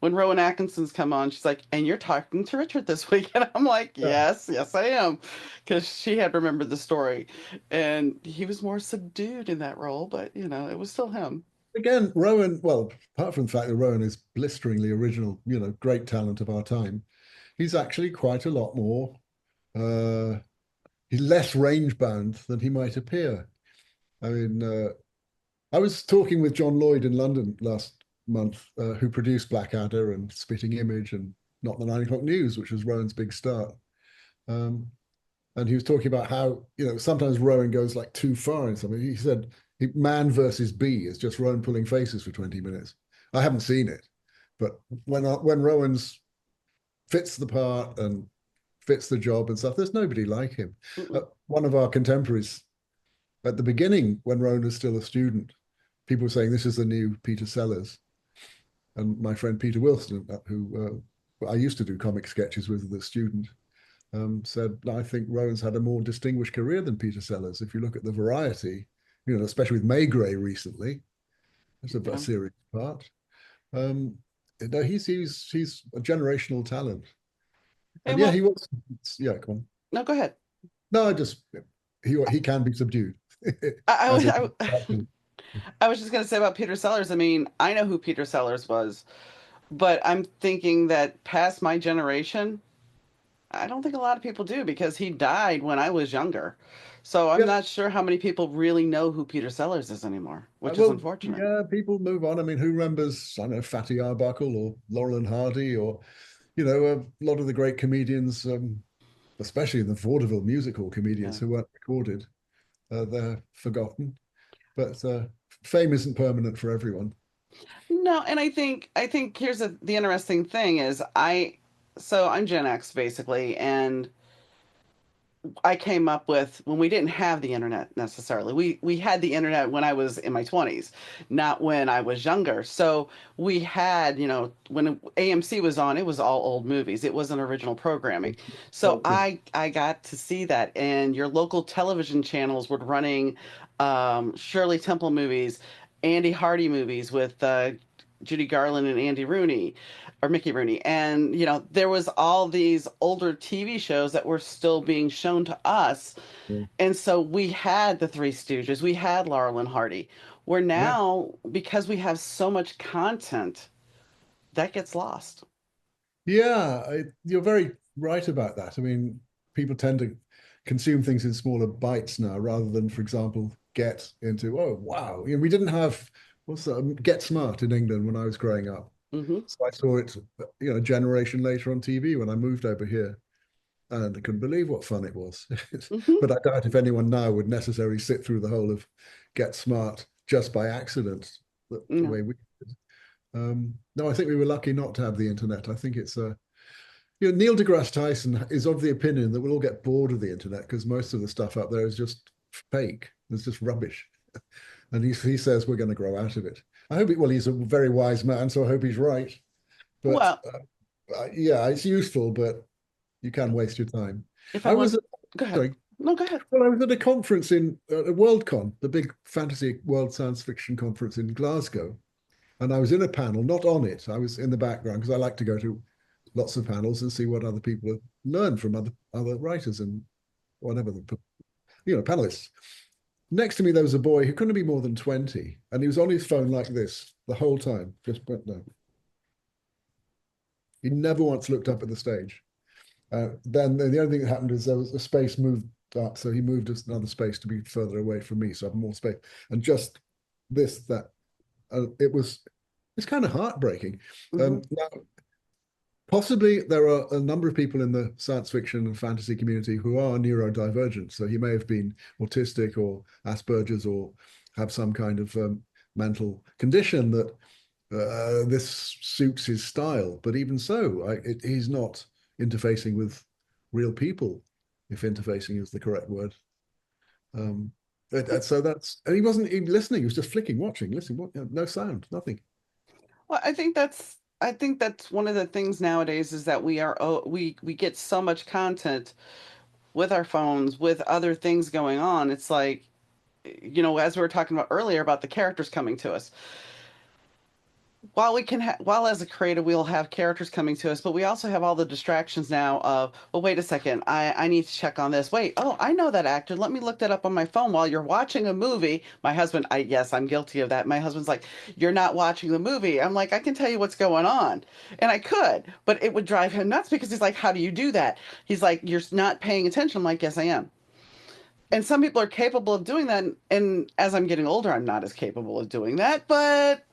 when Rowan Atkinson's come on, she's like, and you're talking to Richard this week, and I'm like, Yeah. yes, yes, I am, because she had remembered the story, and he was more subdued in that role, but it was still him. Again, Rowan. Well, apart from the fact that Rowan is blisteringly original, great talent of our time, he's actually quite a lot more. Uh, he's less range bound than he might appear. I mean, I was talking with John Lloyd in London last month, who produced Blackadder and Spitting Image and Not the 9 O'Clock News, which was Rowan's big start. Um, and he was talking about how, sometimes Rowan goes like too far in something. He said, Man versus Bee is just Rowan pulling faces for 20 minutes. I haven't seen it, but when Rowan's fits the part and fits the job and stuff, there's nobody like him. Mm-mm. One of our contemporaries at the beginning, when Rowan was still a student, people were saying this is the new Peter Sellers. And my friend Peter Wilson, who I used to do comic sketches with as a student, said, I think Rowan's had a more distinguished career than Peter Sellers. If you look at the variety, especially with Maigret recently, that's a Yeah. serious part. Um, no, he's a generational talent. Hey, And yeah, well, he was, yeah, come on. no, go ahead. No, I just, he can be subdued. I, I, As was- a, I, I was just going to say about Peter Sellers. I mean, I know who Peter Sellers was, but I'm thinking that past my generation, I don't think a lot of people do because he died when I was younger. So I'm yeah, not sure how many people really know who Peter Sellers is anymore, which is well, unfortunate. yeah, people move on. I mean, who remembers, I don't know, Fatty Arbuckle or Laurel and Hardy or, a lot of the great comedians, especially the vaudeville musical comedians Yeah. who weren't recorded, they're forgotten. But fame isn't permanent for everyone. No, and I think here's the interesting thing is so I'm Gen X basically, and I came up with when we didn't have the internet necessarily. We had the internet when I was in my 20s, not when I was younger. So we had, when AMC was on, it was all old movies. It wasn't original programming. So Tolkien. I got to see that, and your local television channels were running Shirley Temple movies, Andy Hardy movies with Judy Garland and Andy Rooney or Mickey Rooney. And, there was all these older TV shows that were still being shown to us. Yeah. And so we had the Three Stooges, we had Laurel and Hardy. Where Yeah. now, because we have so much content, that gets lost. Yeah, you're very right about that. I mean, people tend to consume things in smaller bites now rather than, for example, get into, oh, wow. We didn't have, what's that, Get Smart in England when I was growing up. Hmm. So I saw it, a generation later on TV when I moved over here. And I couldn't believe what fun it was. Hmm. But I doubt if anyone now would necessarily sit through the whole of Get Smart just by accident, the No. way we did. No, I think we were lucky not to have the internet. I think it's Neil deGrasse Tyson is of the opinion that we'll all get bored of the internet because most of the stuff up there is just fake. It's just rubbish. And he says we're going to grow out of it. I hope well, he's a very wise man, so I hope he's right. But Well, yeah, it's useful, but you can waste your time. if I I want, was go ahead. sorry. No, go ahead. Well, I was at a conference in Worldcon, the big fantasy world science fiction conference in Glasgow, and I was in a panel, not on it. I was in the background because I like to go to lots of panels and see what other people have learned from other writers and whatever the panelists. Next to me, there was a boy who couldn't be more than 20, and he was on his phone like this the whole time, just went down. He never once looked up at the stage. Then the only thing that happened is there was a space moved up, so he moved us another space to be further away from me, so I have more space. And just that, it's kind of heartbreaking. Hmm. Now, possibly there are a number of people in the science fiction and fantasy community who are neurodivergent. So he may have been autistic or Asperger's or have some kind of mental condition that this suits his style. But even so, he's not interfacing with real people, if interfacing is the correct word. Um, so and he wasn't even listening. He was just flicking, watching, listening, no sound, nothing. Well, I think that's one of the things nowadays is that we get so much content with our phones, with other things going on. It's like, as we were talking about earlier about the characters coming to us. While as a creator we'll have characters coming to us, but we also have all the distractions now of, well, wait a second, I need to check on this. Wait, oh, I know that actor. Let me look that up on my phone while you're watching a movie. My husband, yes, I'm guilty of that. My husband's like, you're not watching the movie. I'm like, I can tell you what's going on. And I could, but it would drive him nuts because he's like, how do you do that? He's like, you're not paying attention. I'm like, yes, I am. And some people are capable of doing that, and as I'm getting older, I'm not as capable of doing that, but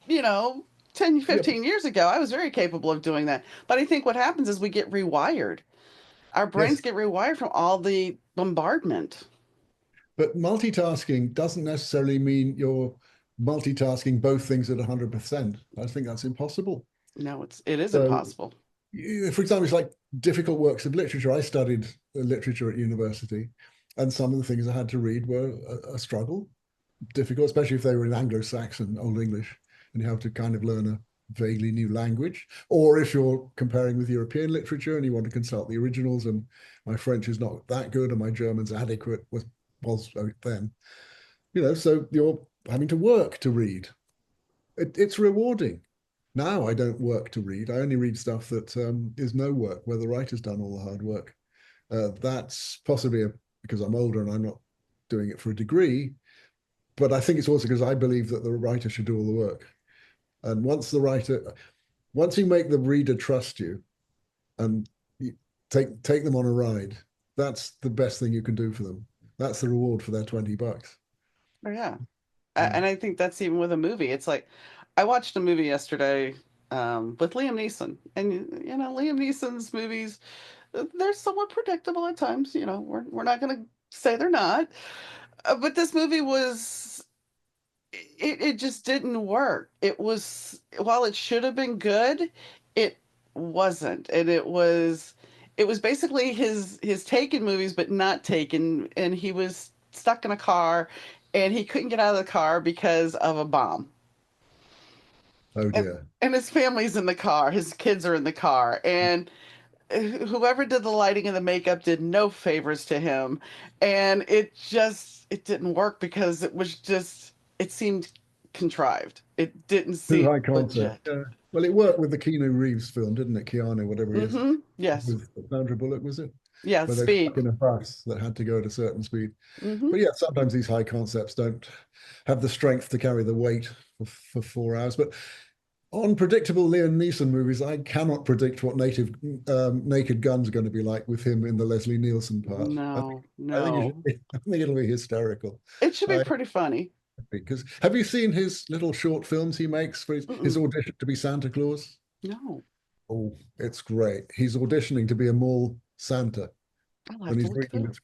10, Yeah, 15 years ago I was very capable of doing that. But I think what happens is we get rewired. Our brains yes, get rewired from all the bombardment. but multitasking doesn't necessarily mean you're multitasking both things at 100%. I think that's impossible. No, it is So, impossible. for example, it's like difficult works of literature. I studied literature at university, and some of the things I had to read were a struggle, difficult, especially if they were in Anglo-Saxon, Old English, and you have to kind of learn a vaguely new language. Or if you're comparing with European literature and you want to consult the originals, and my French is not that good and my German's adequate was then, so you're having to work to read. It's rewarding. Now I don't work to read. I only read stuff that is no work, where the writer's done all the hard work. That's possibly because I'm older and I'm not doing it for a degree, but I think it's also because I believe that the writer should do all the work. And once you make the reader trust you and you take them on a ride, that's the best thing you can do for them. That's the reward for their $20. Oh, yeah. Mm. And I think that's even with a movie. It's like I watched a movie yesterday with Liam Neeson, and Liam Neeson's movies, they're somewhat predictable at times. We're not going to say they're not. But this movie it just didn't work. It was, while it should have been good, it wasn't. And it was basically his Taken movies, but not Taken. And he was stuck in a car and he couldn't get out of the car because of a bomb. Oh And dear. and his family's in the car, his kids are in the car, and whoever did the lighting and the makeup did no favors to him. And it didn't work because it seemed contrived. It didn't Too seem high concept. legit. Yeah. Well, it worked with the Keanu Reeves film, didn't it? Keanu, whatever he is, Yes. with Sandra Bullock, was it? Yeah, Where they're stuck speed. in a bus that had to go at a certain speed. hmm But yeah, sometimes these high concepts don't have the strength to carry the weight for 4 hours. But on predictable Liam Neeson movies, I cannot predict what Naked Gun's going to be like with him in the Leslie Nielsen part. No, I think no. I think it'll be hysterical. It should be I pretty funny. Because have you seen his little short films he makes for his Mm-mm. audition to be Santa Claus? No. Oh, it's great. He's auditioning to be a mall Santa, I'll have and to he's look reading it the up.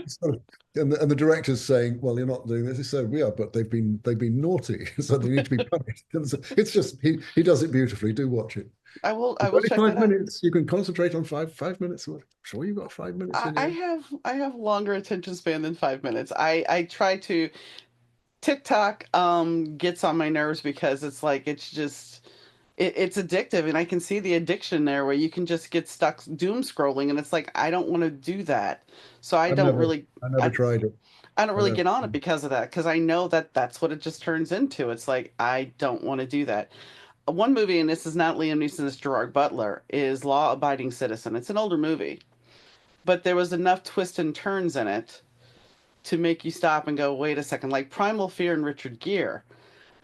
script. And the director's saying, "Well, you're not doing this." He said, "We are, but they've been naughty, so they need to be punished." And so it's just he does it beautifully. Do watch it. I It's will only check that five out. minutes. You can concentrate on five minutes. Sure, you've got 5 minutes I, in I here. have I have longer attention span than 5 minutes. I try to TikTok gets on my nerves because it's like it's addictive, and I can see the addiction there where you can just get stuck doom scrolling, and it's like I don't want to do that. So I've never I never I, tried it. I don't I really never. get on it because of that, because I know that that's what it just turns into. It's like I don't want to do that. One movie, and this is not Liam Neeson, it's Gerard Butler, is Law Abiding Citizen. It's an older movie, but there was enough twists and turns in it to make you stop and go, wait a second, like Primal Fear and Richard Gere.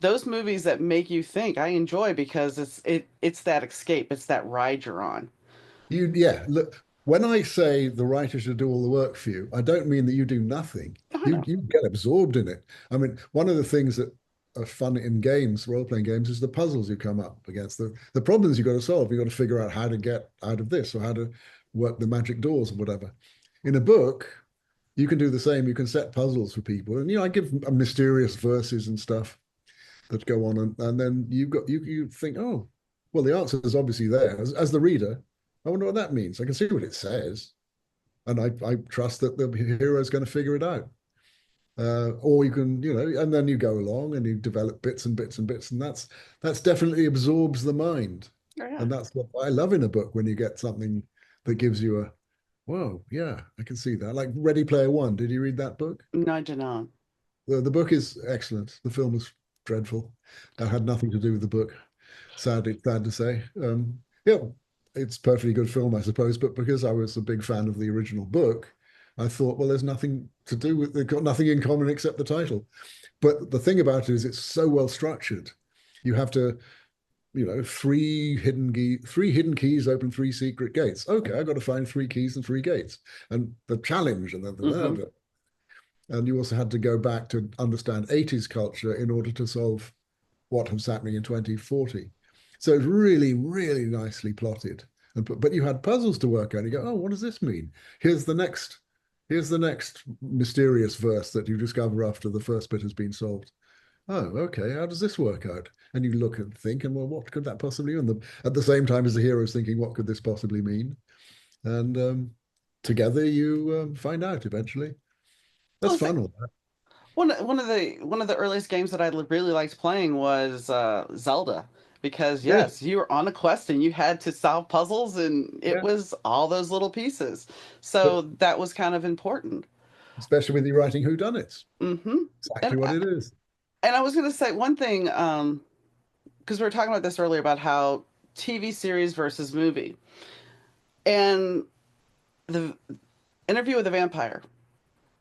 Those movies that make you think I enjoy because it's that escape, it's that ride you're on. Yeah, look, when I say the writer should do all the work for you, I don't mean that you do nothing. I You know. you get absorbed in it. I mean, one of the things that are fun in games, role-playing games, is the puzzles you come up against, the problems you've got to solve. You've got to figure out how to get out of this or how to work the magic doors or whatever. In a book, you can do the same. You can set puzzles for people. And I give mysterious verses and stuff. that go on, and then you think, oh, well, the answer is obviously there. As the reader, I wonder what that means. I can see what it says, and I trust that the hero is going to figure it out. Or you can, and then you go along and you develop bits and bits and bits, and that's definitely absorbs the mind, Oh, yeah. and that's what I love in a book when you get something that gives you a, whoa, yeah, I can see that. Like Ready Player One. Did you read that book? No, I did not. The book is excellent. The film was dreadful. That had nothing to do with the book. Sad to say. Yeah, it's a perfectly good film, I suppose. But because I was a big fan of the original book, I thought, well, there's nothing to do with. They've got nothing in common except the title. But the thing about it is, it's so well structured. You have to, three hidden keys open three secret gates. Okay, I've got to find three keys and three gates, and the challenge, and Mm-hmm. and you also had to go back to understand 80s culture in order to solve what was happening in 2040. So it's really, really nicely plotted. But you had puzzles to work out. You go, oh, what does this mean? Here's the next, here's the next mysterious verse that you discover after the first bit has been solved. Oh, okay. How does this work out? And you look and think, and well, what could that possibly mean? At the same time as the hero's thinking, what could this possibly mean? And together you find out eventually. Well, That's it's like fun. All that. one of the earliest games that I really liked playing was Zelda, because Yes. yes, you were on a quest and you had to solve puzzles, and it Yeah. was all those little pieces. But So that was kind of important. especially with you writing whodunits, Mm-hmm. exactly And what it is. I was going to say one thing, because we were talking about this earlier about how TV series versus movie, and the Interview with a Vampire.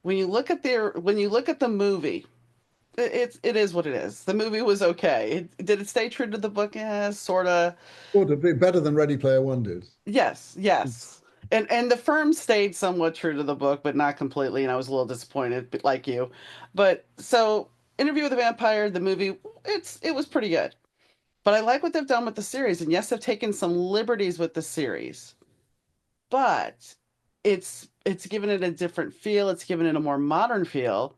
When you look at the movie, it is what it is. The movie was okay. Did it stay true to the book? Yeah, sort of. Well, to be better than Ready Player One did. Yes, yes. And the firm stayed somewhat true to the book, but not completely. And I was a little disappointed, but like you. But so, Interview with a Vampire, the movie, it was pretty good. But I like what they've done with the series, and yes, they've taken some liberties with the series, but it's given it a different feel. It's given it a more modern feel,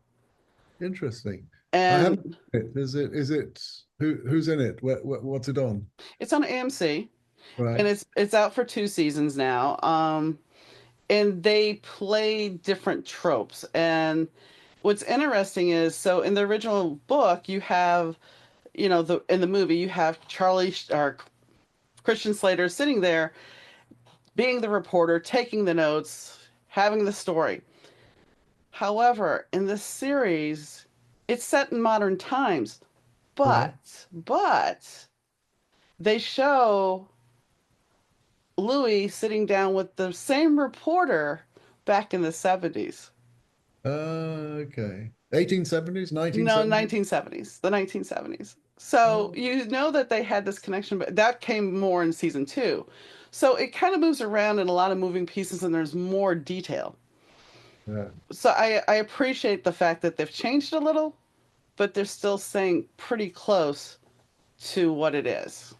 Interesting. I haven't. and Is it who's in it? What's it on? it's on AMC, and Right. it's out for 2 seasons now. And they play different tropes. And what's interesting is, so in the original book, you have, the in the movie, you have Charlie or Christian Slater sitting there, being the reporter, taking the notes, having the story. However, in this series, it's set in modern times, Right. but they show Louis sitting down with the same reporter back in the 70s. Okay. 1870s, No, 1970s. 1970s, the 1970s. So Oh, you know that they had this connection, but that came more in season two. So it kind of moves around in a lot of moving pieces, and there's more detail. yeah. So I appreciate the fact that they've changed a little, but they're still staying pretty close to what it is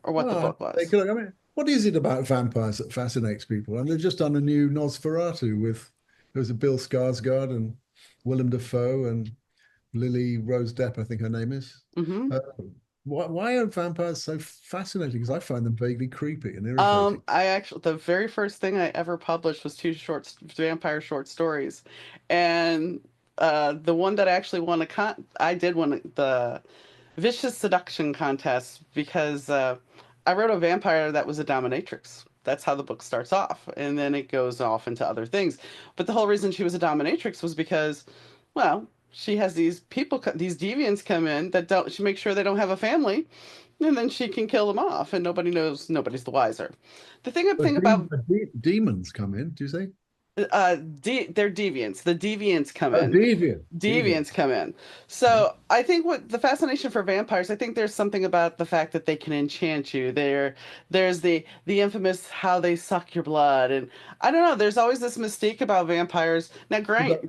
or what the Well, I have book to take was. a look. I mean, what is it about vampires that fascinates people? And they've just done a new Nosferatu with there was a Bill Skarsgård and Willem Dafoe and Lily Rose Depp, I think her name is. Hmm. Uh, why are vampires so fascinating? Because I find them vaguely creepy and irritating. The very first thing I ever published was two vampire short stories, and the one that actually won I did win the Vicious Seduction contest because I wrote a vampire that was a dominatrix. That's how the book starts off, and then it goes off into other things. But the whole reason she was a dominatrix was because, well, she has these these deviants come in that don't. She makes sure they don't have a family, and then she can kill them off, and nobody knows. Nobody's the wiser. The thing about Demons come in, do you say? they're deviants. The deviants come Oh, in. deviant. Deviants come in. Yeah. So I think what the fascination for vampires, I think there's something about the fact that they can enchant you. There's the infamous how they suck your blood, and I don't know. There's always this mystique about vampires. Now, great,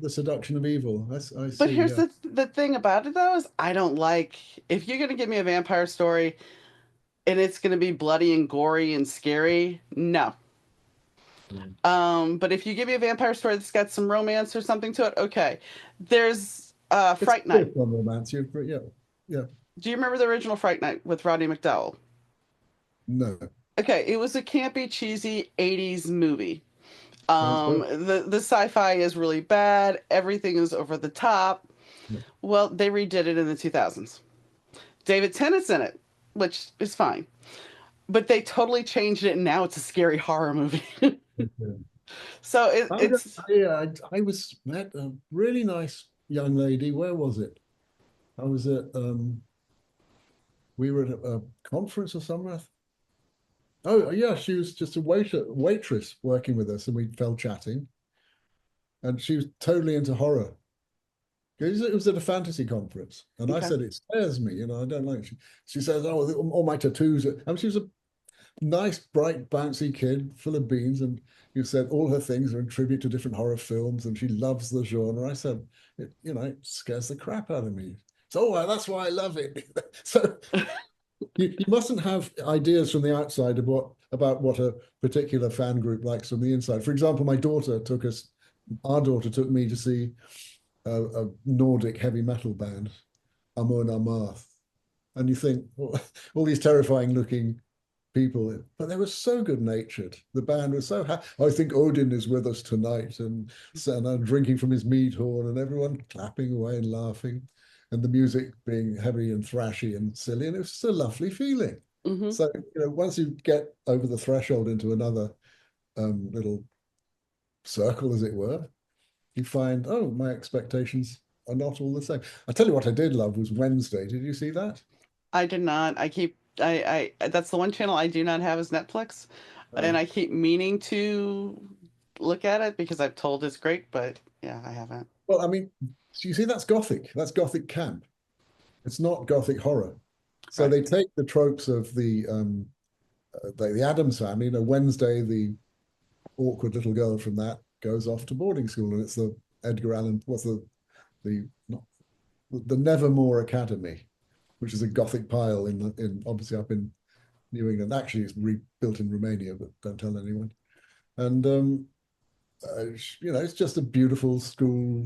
The seduction of evil. I but see. here's Yeah. the thing about it though is I don't like if you're gonna give me a vampire story and it's gonna be bloody and gory and scary. No. But if you give me a vampire story that's got some romance or something to it, okay. There's It's Fright Night. based on romance. Yeah, yeah. Do you remember the original Fright Night with Roddy McDowall? No, Okay, it was a campy, cheesy 80s movie. sounds good. The sci-fi is really bad. Everything is over the top. Yeah. Well, they redid it in the 2000s. David Tennant's in it, which is fine. But they totally changed it, and now it's a scary horror movie. Okay. So I, it's I was met a really nice young lady. Where was it? I was at we were at a conference or somewhere. Oh yeah, she was just a waitress working with us, and we fell chatting. And she was totally into horror. It was at a fantasy conference, and I okay. said it scares me. I don't like. She says, "Oh, all my tattoos." She was a nice, bright, bouncy kid, full of beans, and you said all her things are in tribute to different horror films, and she loves the genre. I said, it scares the crap out of me. So, well, that's why I love it. So you mustn't have ideas from the outside about what a particular fan group likes from the inside. For example, our daughter took me to see a Nordic heavy metal band, Amon Amarth. And you think, well, all these terrifying looking people, but they were so good natured. The band was so happy. I think Odin is with us tonight, and I'm drinking from his mead horn, and everyone clapping away and laughing, and the music being heavy and thrashy and silly, and it was just a lovely feeling. hmm So, once you get over the threshold into another little circle, as it were, you find, oh, my expectations are not all the same. I tell you what I did love was Wednesday. Did you see that? I did not. That's the one channel I do not have is Netflix, and I keep meaning to look at it because I've told it's great, but yeah, I haven't. Well, I mean, you see, that's Gothic. That's Gothic camp. It's not Gothic horror. So Right. they take the tropes of the Addams family. Wednesday, the awkward little girl from that goes off to boarding school, and it's the Edgar Allan. What's the not the Nevermore Academy, which is a Gothic pile in obviously up in New England. Actually, it's rebuilt in Romania, but don't tell anyone. And it's just a beautiful school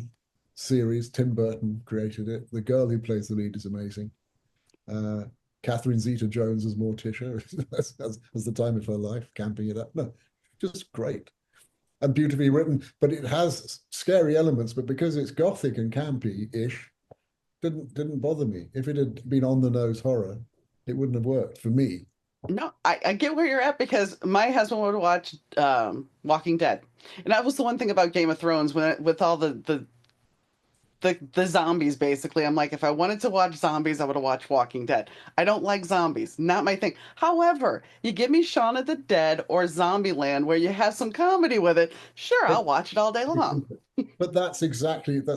series. Tim Burton created it. The girl who plays the lead is amazing. Uh, Catherine Zeta-Jones as Morticia as the time of her life, camping it up. No, just great and beautifully written. But it has scary elements. But because it's gothic and campy-ish, didn't bother me. If it had been on the nose horror, it wouldn't have worked for me. No, I get where you're at because my husband would watch Walking Dead, and that was the one thing about Game of Thrones with all the zombies. Basically, I'm like, if I wanted to watch zombies, I would have watched Walking Dead. I don't like zombies, not my thing. However, you give me Shaun of the Dead or Zombieland, where you have some comedy with it, sure, I'll But watch it all day long. But that's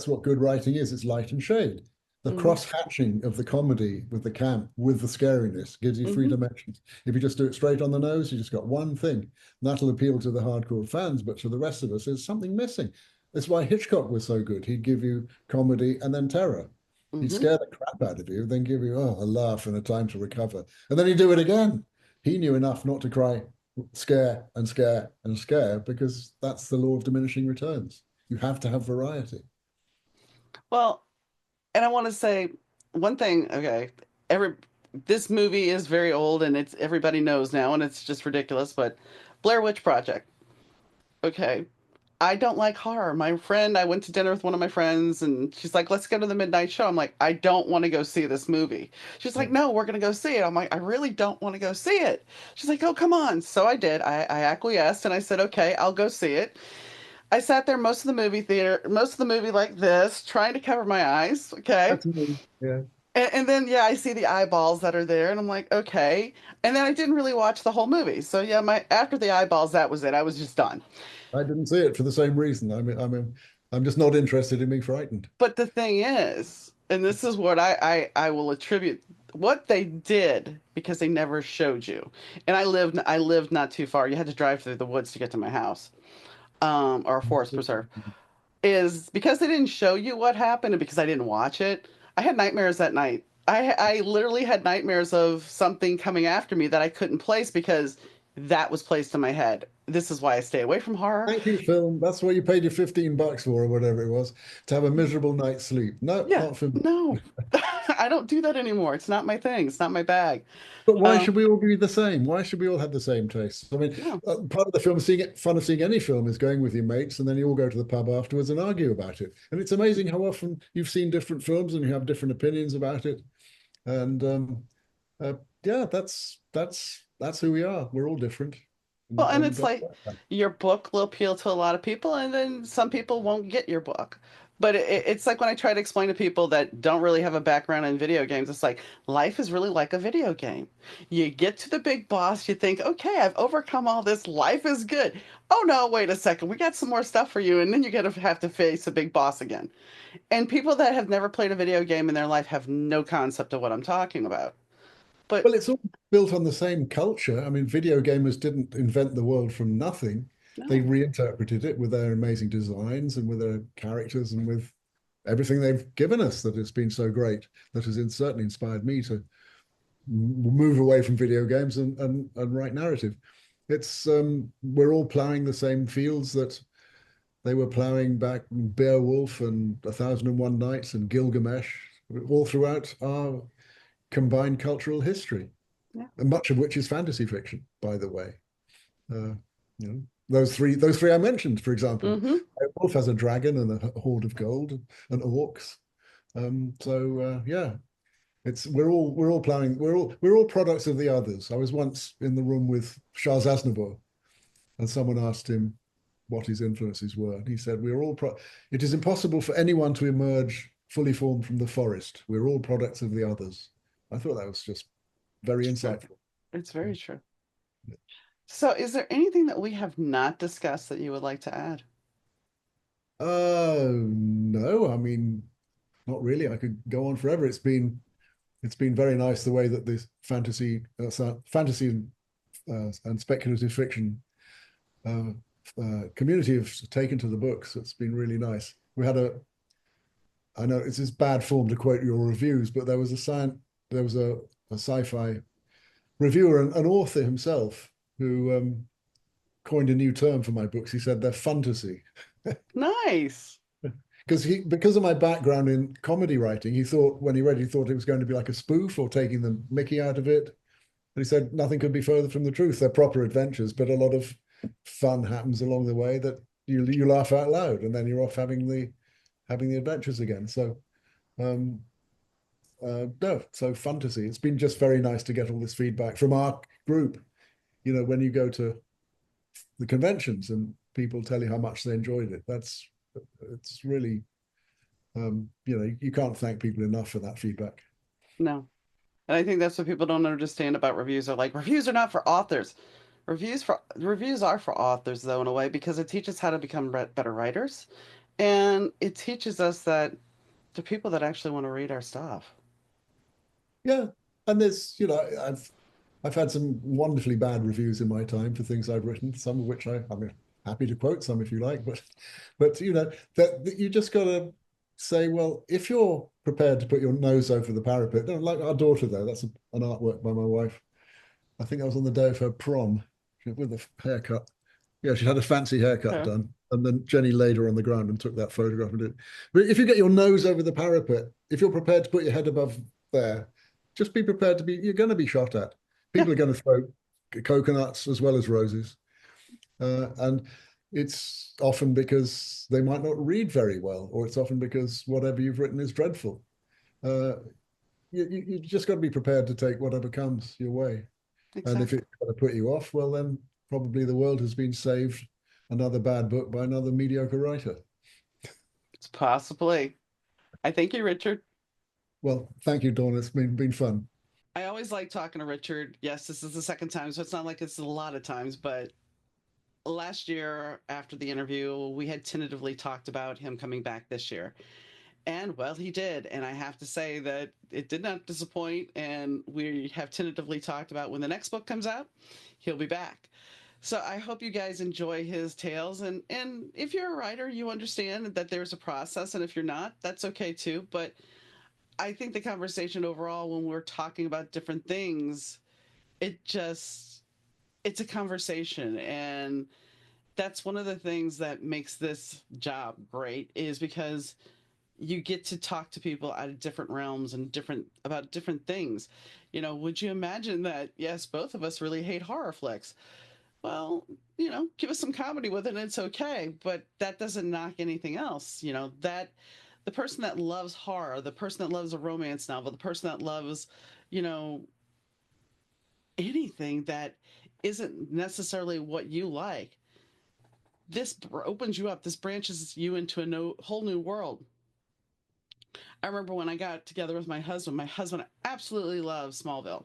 what good writing is. It's light and shade. The hmm cross-hatching of the comedy with the camp, with the scariness, gives you three hmm dimensions. If you just do it straight on the nose, you just got one thing. That'll appeal to the hardcore fans, but to the rest of us, there's something missing. That's why Hitchcock was so good. He'd give you comedy and then terror. He'd hmm scare the crap out of you, then give you a laugh and a time to recover. And then he'd do it again. He knew enough not to cry, scare and scare and scare, because that's the law of diminishing returns. You have to have variety. Well, and I want to say one thing. Okay, every this movie is very old, and it's everybody knows now, and it's just ridiculous. But Blair Witch Project. Okay, I don't like horror. I went to dinner with one of my friends, and she's like, "Let's go to the midnight show." I'm like, "I don't want to go see this movie." She's like, "No, we're gonna go see it." I'm like, "I really don't want to go see it." She's like, "Oh, come on." So I did. I acquiesced, and I said, "Okay, I'll go see it." I sat there most of the movie theater, most of the movie like this, trying to cover my eyes. Okay. That's me. Yeah. And then yeah, I see the eyeballs that are there, and I'm like, okay. And then I didn't really watch the whole movie. So yeah, my after the eyeballs, that was it. I was just done. I didn't see it for the same reason. I'm just not interested in being frightened. But the thing is, and this is what I will attribute what they did because they never showed you. And I lived not too far. You had to drive through the woods to get to my house, or a forest preserve. Is because they didn't show you what happened and because I didn't watch it. I had nightmares that night. I literally had nightmares of something coming after me that I couldn't place because that was placed in my head. This is why I stay away from horror. Thank you, film. That's what you paid your $15 for, or whatever it was, to have a miserable night's sleep. No, Yeah, not for me. no, I don't do that anymore. It's not my thing. It's not my bag. But why Um, should we all be the same? Why should we all have the same tastes? I mean, no. part of the film, fun of seeing any film is going with your mates, and then you all go to the pub afterwards and argue about it. And it's amazing how often you've seen different films and you have different opinions about it. And uh, yeah, that's who we are. We're all different, Well, and and it's like your book will appeal to a lot of people, and then some people won't get your book. But it's like when I try to explain to people that don't really have a background in video games, it's like life is really like a video game. You get to the big boss, you think, okay, I've overcome all this, life is good. Oh no, wait a second, we got some more stuff for you, and then you gotta have to face a big boss again. And people that have never played a video game in their life have no concept of what I'm talking about. But well, it's all built on the same culture. I mean, video gamers didn't invent the world from nothing. They no, reinterpreted it with their amazing designs and with their characters and with everything they've given us that has been so great, that has certainly inspired me to move away from video games and write narrative. It's we're all plowing the same fields that they were plowing back in Beowulf and A Thousand and One Nights and Gilgamesh, all throughout our combined cultural history, yeah. and much of which is fantasy fiction, by the way. Uh, you know, those three I mentioned, for example. Mm-hmm. Wolf has a dragon and a hoard of gold and orcs. Yeah, it's we're all planning. We're all products of the others. I was once in the room with Charles Aznavour, and someone asked him what his influences were, and he said, "We're all. It is impossible for anyone to emerge fully formed from the forest. We're all products of the others." I thought that was just very insightful. It's very true. So, is there anything that we have not discussed that you would like to add? No, I mean, not really. I could go on forever. It's been very nice the way that this fantasy and speculative fiction community have taken to the books. It's been really nice. I know it's this bad form to quote your reviews, but there was a sci-fi reviewer and an author himself who coined a new term for my books. He said they're fantasy. Nice. Because of my background in comedy writing, he thought when he read, he thought it was going to be like a spoof or taking the Mickey out of it. And he said nothing could be further from the truth. They're proper adventures, but a lot of fun happens along the way that you laugh out loud, and then you're off having the adventures again. So no, so fantasy. It's been just very nice to get all this feedback from our group. You know, when you go to the conventions and people tell you how much they enjoyed it, it's really you can't thank people enough for that feedback. No. And I think that's what people don't understand about reviews. Are like, reviews are not for authors. Reviews are for authors though in a way because it teaches how to become better writers, and it teaches us that the people that actually want to read our stuff. Yeah, and there's I've had some wonderfully bad reviews in my time for things I've written, some of which I'm happy to quote some if you like, but that you just got to say, well, if you're prepared to put your nose over the parapet, like our daughter there, that's an artwork by my wife. I think that was on the day of her prom with a haircut. Yeah, she had a fancy haircut Yeah. done, and then Jenny laid her on the ground and took that photograph and did it. But if you get your nose over the parapet, if you're prepared to put your head above there, just be prepared to be. You're going to be shot at. Yeah, People are going to throw coconuts as well as roses, and it's often because they might not read very well, or it's often because whatever you've written is dreadful. Uh, you just got to be prepared to take whatever comes your way. And if exactly. it's going to put you off, well, then probably the world has been saved another bad book by another mediocre writer. It's possibly. I thank you, Richard. Well, thank you, Dawn. It's been fun. I always like talking to Richard. Yes, this is the second time, so it's not like it's a lot of times, but last year after the interview, we had tentatively talked about him coming back this year. And well, he did. And I have to say that it did not disappoint. And we have tentatively talked about when the next book comes out, he'll be back. So I hope you guys enjoy his tales. And if you're a writer, you understand that there's a process. And if you're not, that's okay too. But I think the conversation overall, when we're talking about different things, it just it's a conversation, and that's one of the things that makes this job great, is because you get to talk to people out of different realms and different about different things. Would you imagine that, yes, both of us really hate horror flicks? Well, give us some comedy with it and it's okay, but that doesn't knock anything else. That the person that loves horror, the person that loves a romance novel, the person that loves, you know, anything that isn't necessarily what you like, this opens you up. This branches you into a whole new world. I remember when I got together with my husband absolutely loves Smallville,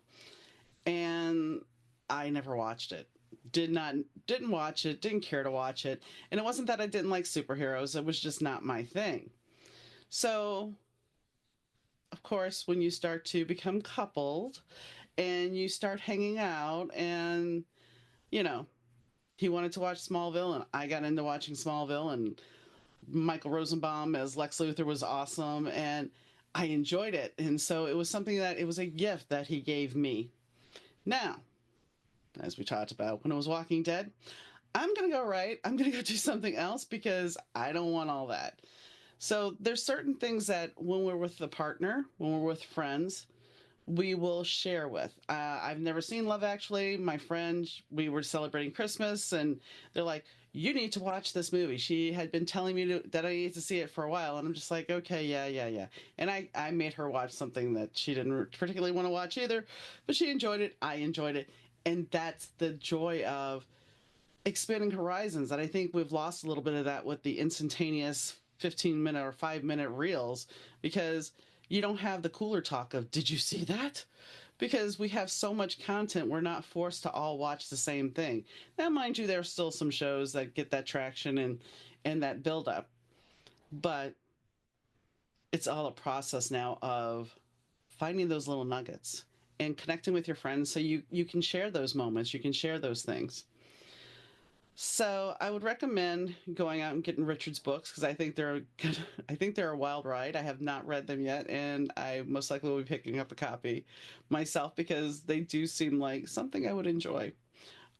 and I never watched it. Didn't watch it, didn't care to watch it. And it wasn't that I didn't like superheroes, it was just not my thing. So, of course, when you start to become coupled and you start hanging out, and you know, he wanted to watch Smallville and I got into watching Smallville, and Michael Rosenbaum as Lex Luthor was awesome, and I enjoyed it. And so it was something that it was a gift that he gave me. Now, as we talked about when it was Walking Dead, I'm going to go right. I'm going to go do something else because I don't want all that. So there's certain things that when we're with the partner, when we're with friends, we will share with. I've never seen Love Actually. My friend, we were celebrating Christmas, and they're like, "You need to watch this movie." She had been telling me that I need to see it for a while, and I'm just like, "Okay, yeah, yeah, yeah." And I made her watch something that she didn't particularly want to watch either, but she enjoyed it. I enjoyed it, and that's the joy of expanding horizons. And I think we've lost a little bit of that with the instantaneous 15-minute or 5-minute reels, because you don't have the cooler talk of, did you see that? Because we have so much content, we're not forced to all watch the same thing. Now, mind you, there are still some shows that get that traction and that build up, but it's all a process now of finding those little nuggets and connecting with your friends so you can share those moments, you can share those things. So I would recommend going out and getting Richard's books, because I think they're good. I think they're a wild ride. I have not read them yet, and I most likely will be picking up a copy myself because they do seem like something I would enjoy.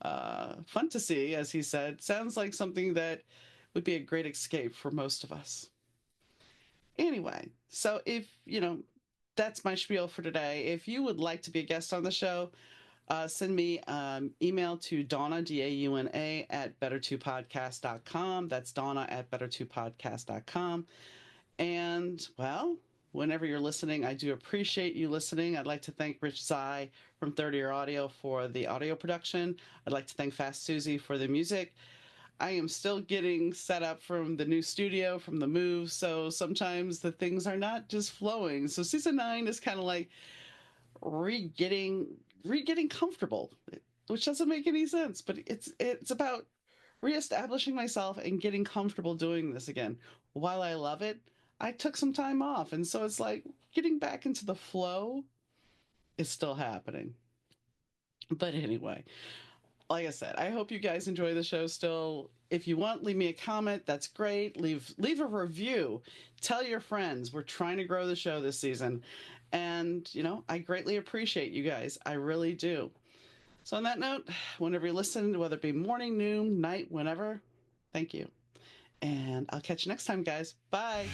Fun to see, as he said. Sounds like something that would be a great escape for most of us. Anyway, so if that's my spiel for today. If you would like to be a guest on the show, send me email to Donna, Dauna, at better2podcast.com. That's Donna at better2podcast.com. And, well, whenever you're listening, I do appreciate you listening. I'd like to thank Rich Zai from 30 Year Audio for the audio production. I'd like to thank Fast Susie for the music. I am still getting set up from the new studio, from the move, so sometimes the things are not just flowing. So season 9 is kind of like re-getting comfortable, which doesn't make any sense, but it's about reestablishing myself and getting comfortable doing this again. While I love it, I took some time off, and so it's like getting back into the flow is still happening. But anyway, like I said, I hope you guys enjoy the show still. If you want, leave me a comment. That's great. Leave a review. Tell your friends. We're trying to grow the show this season. And, I greatly appreciate you guys. I really do. So on that note, whenever you listen, whether it be morning, noon, night, whenever, thank you. And I'll catch you next time, guys. Bye.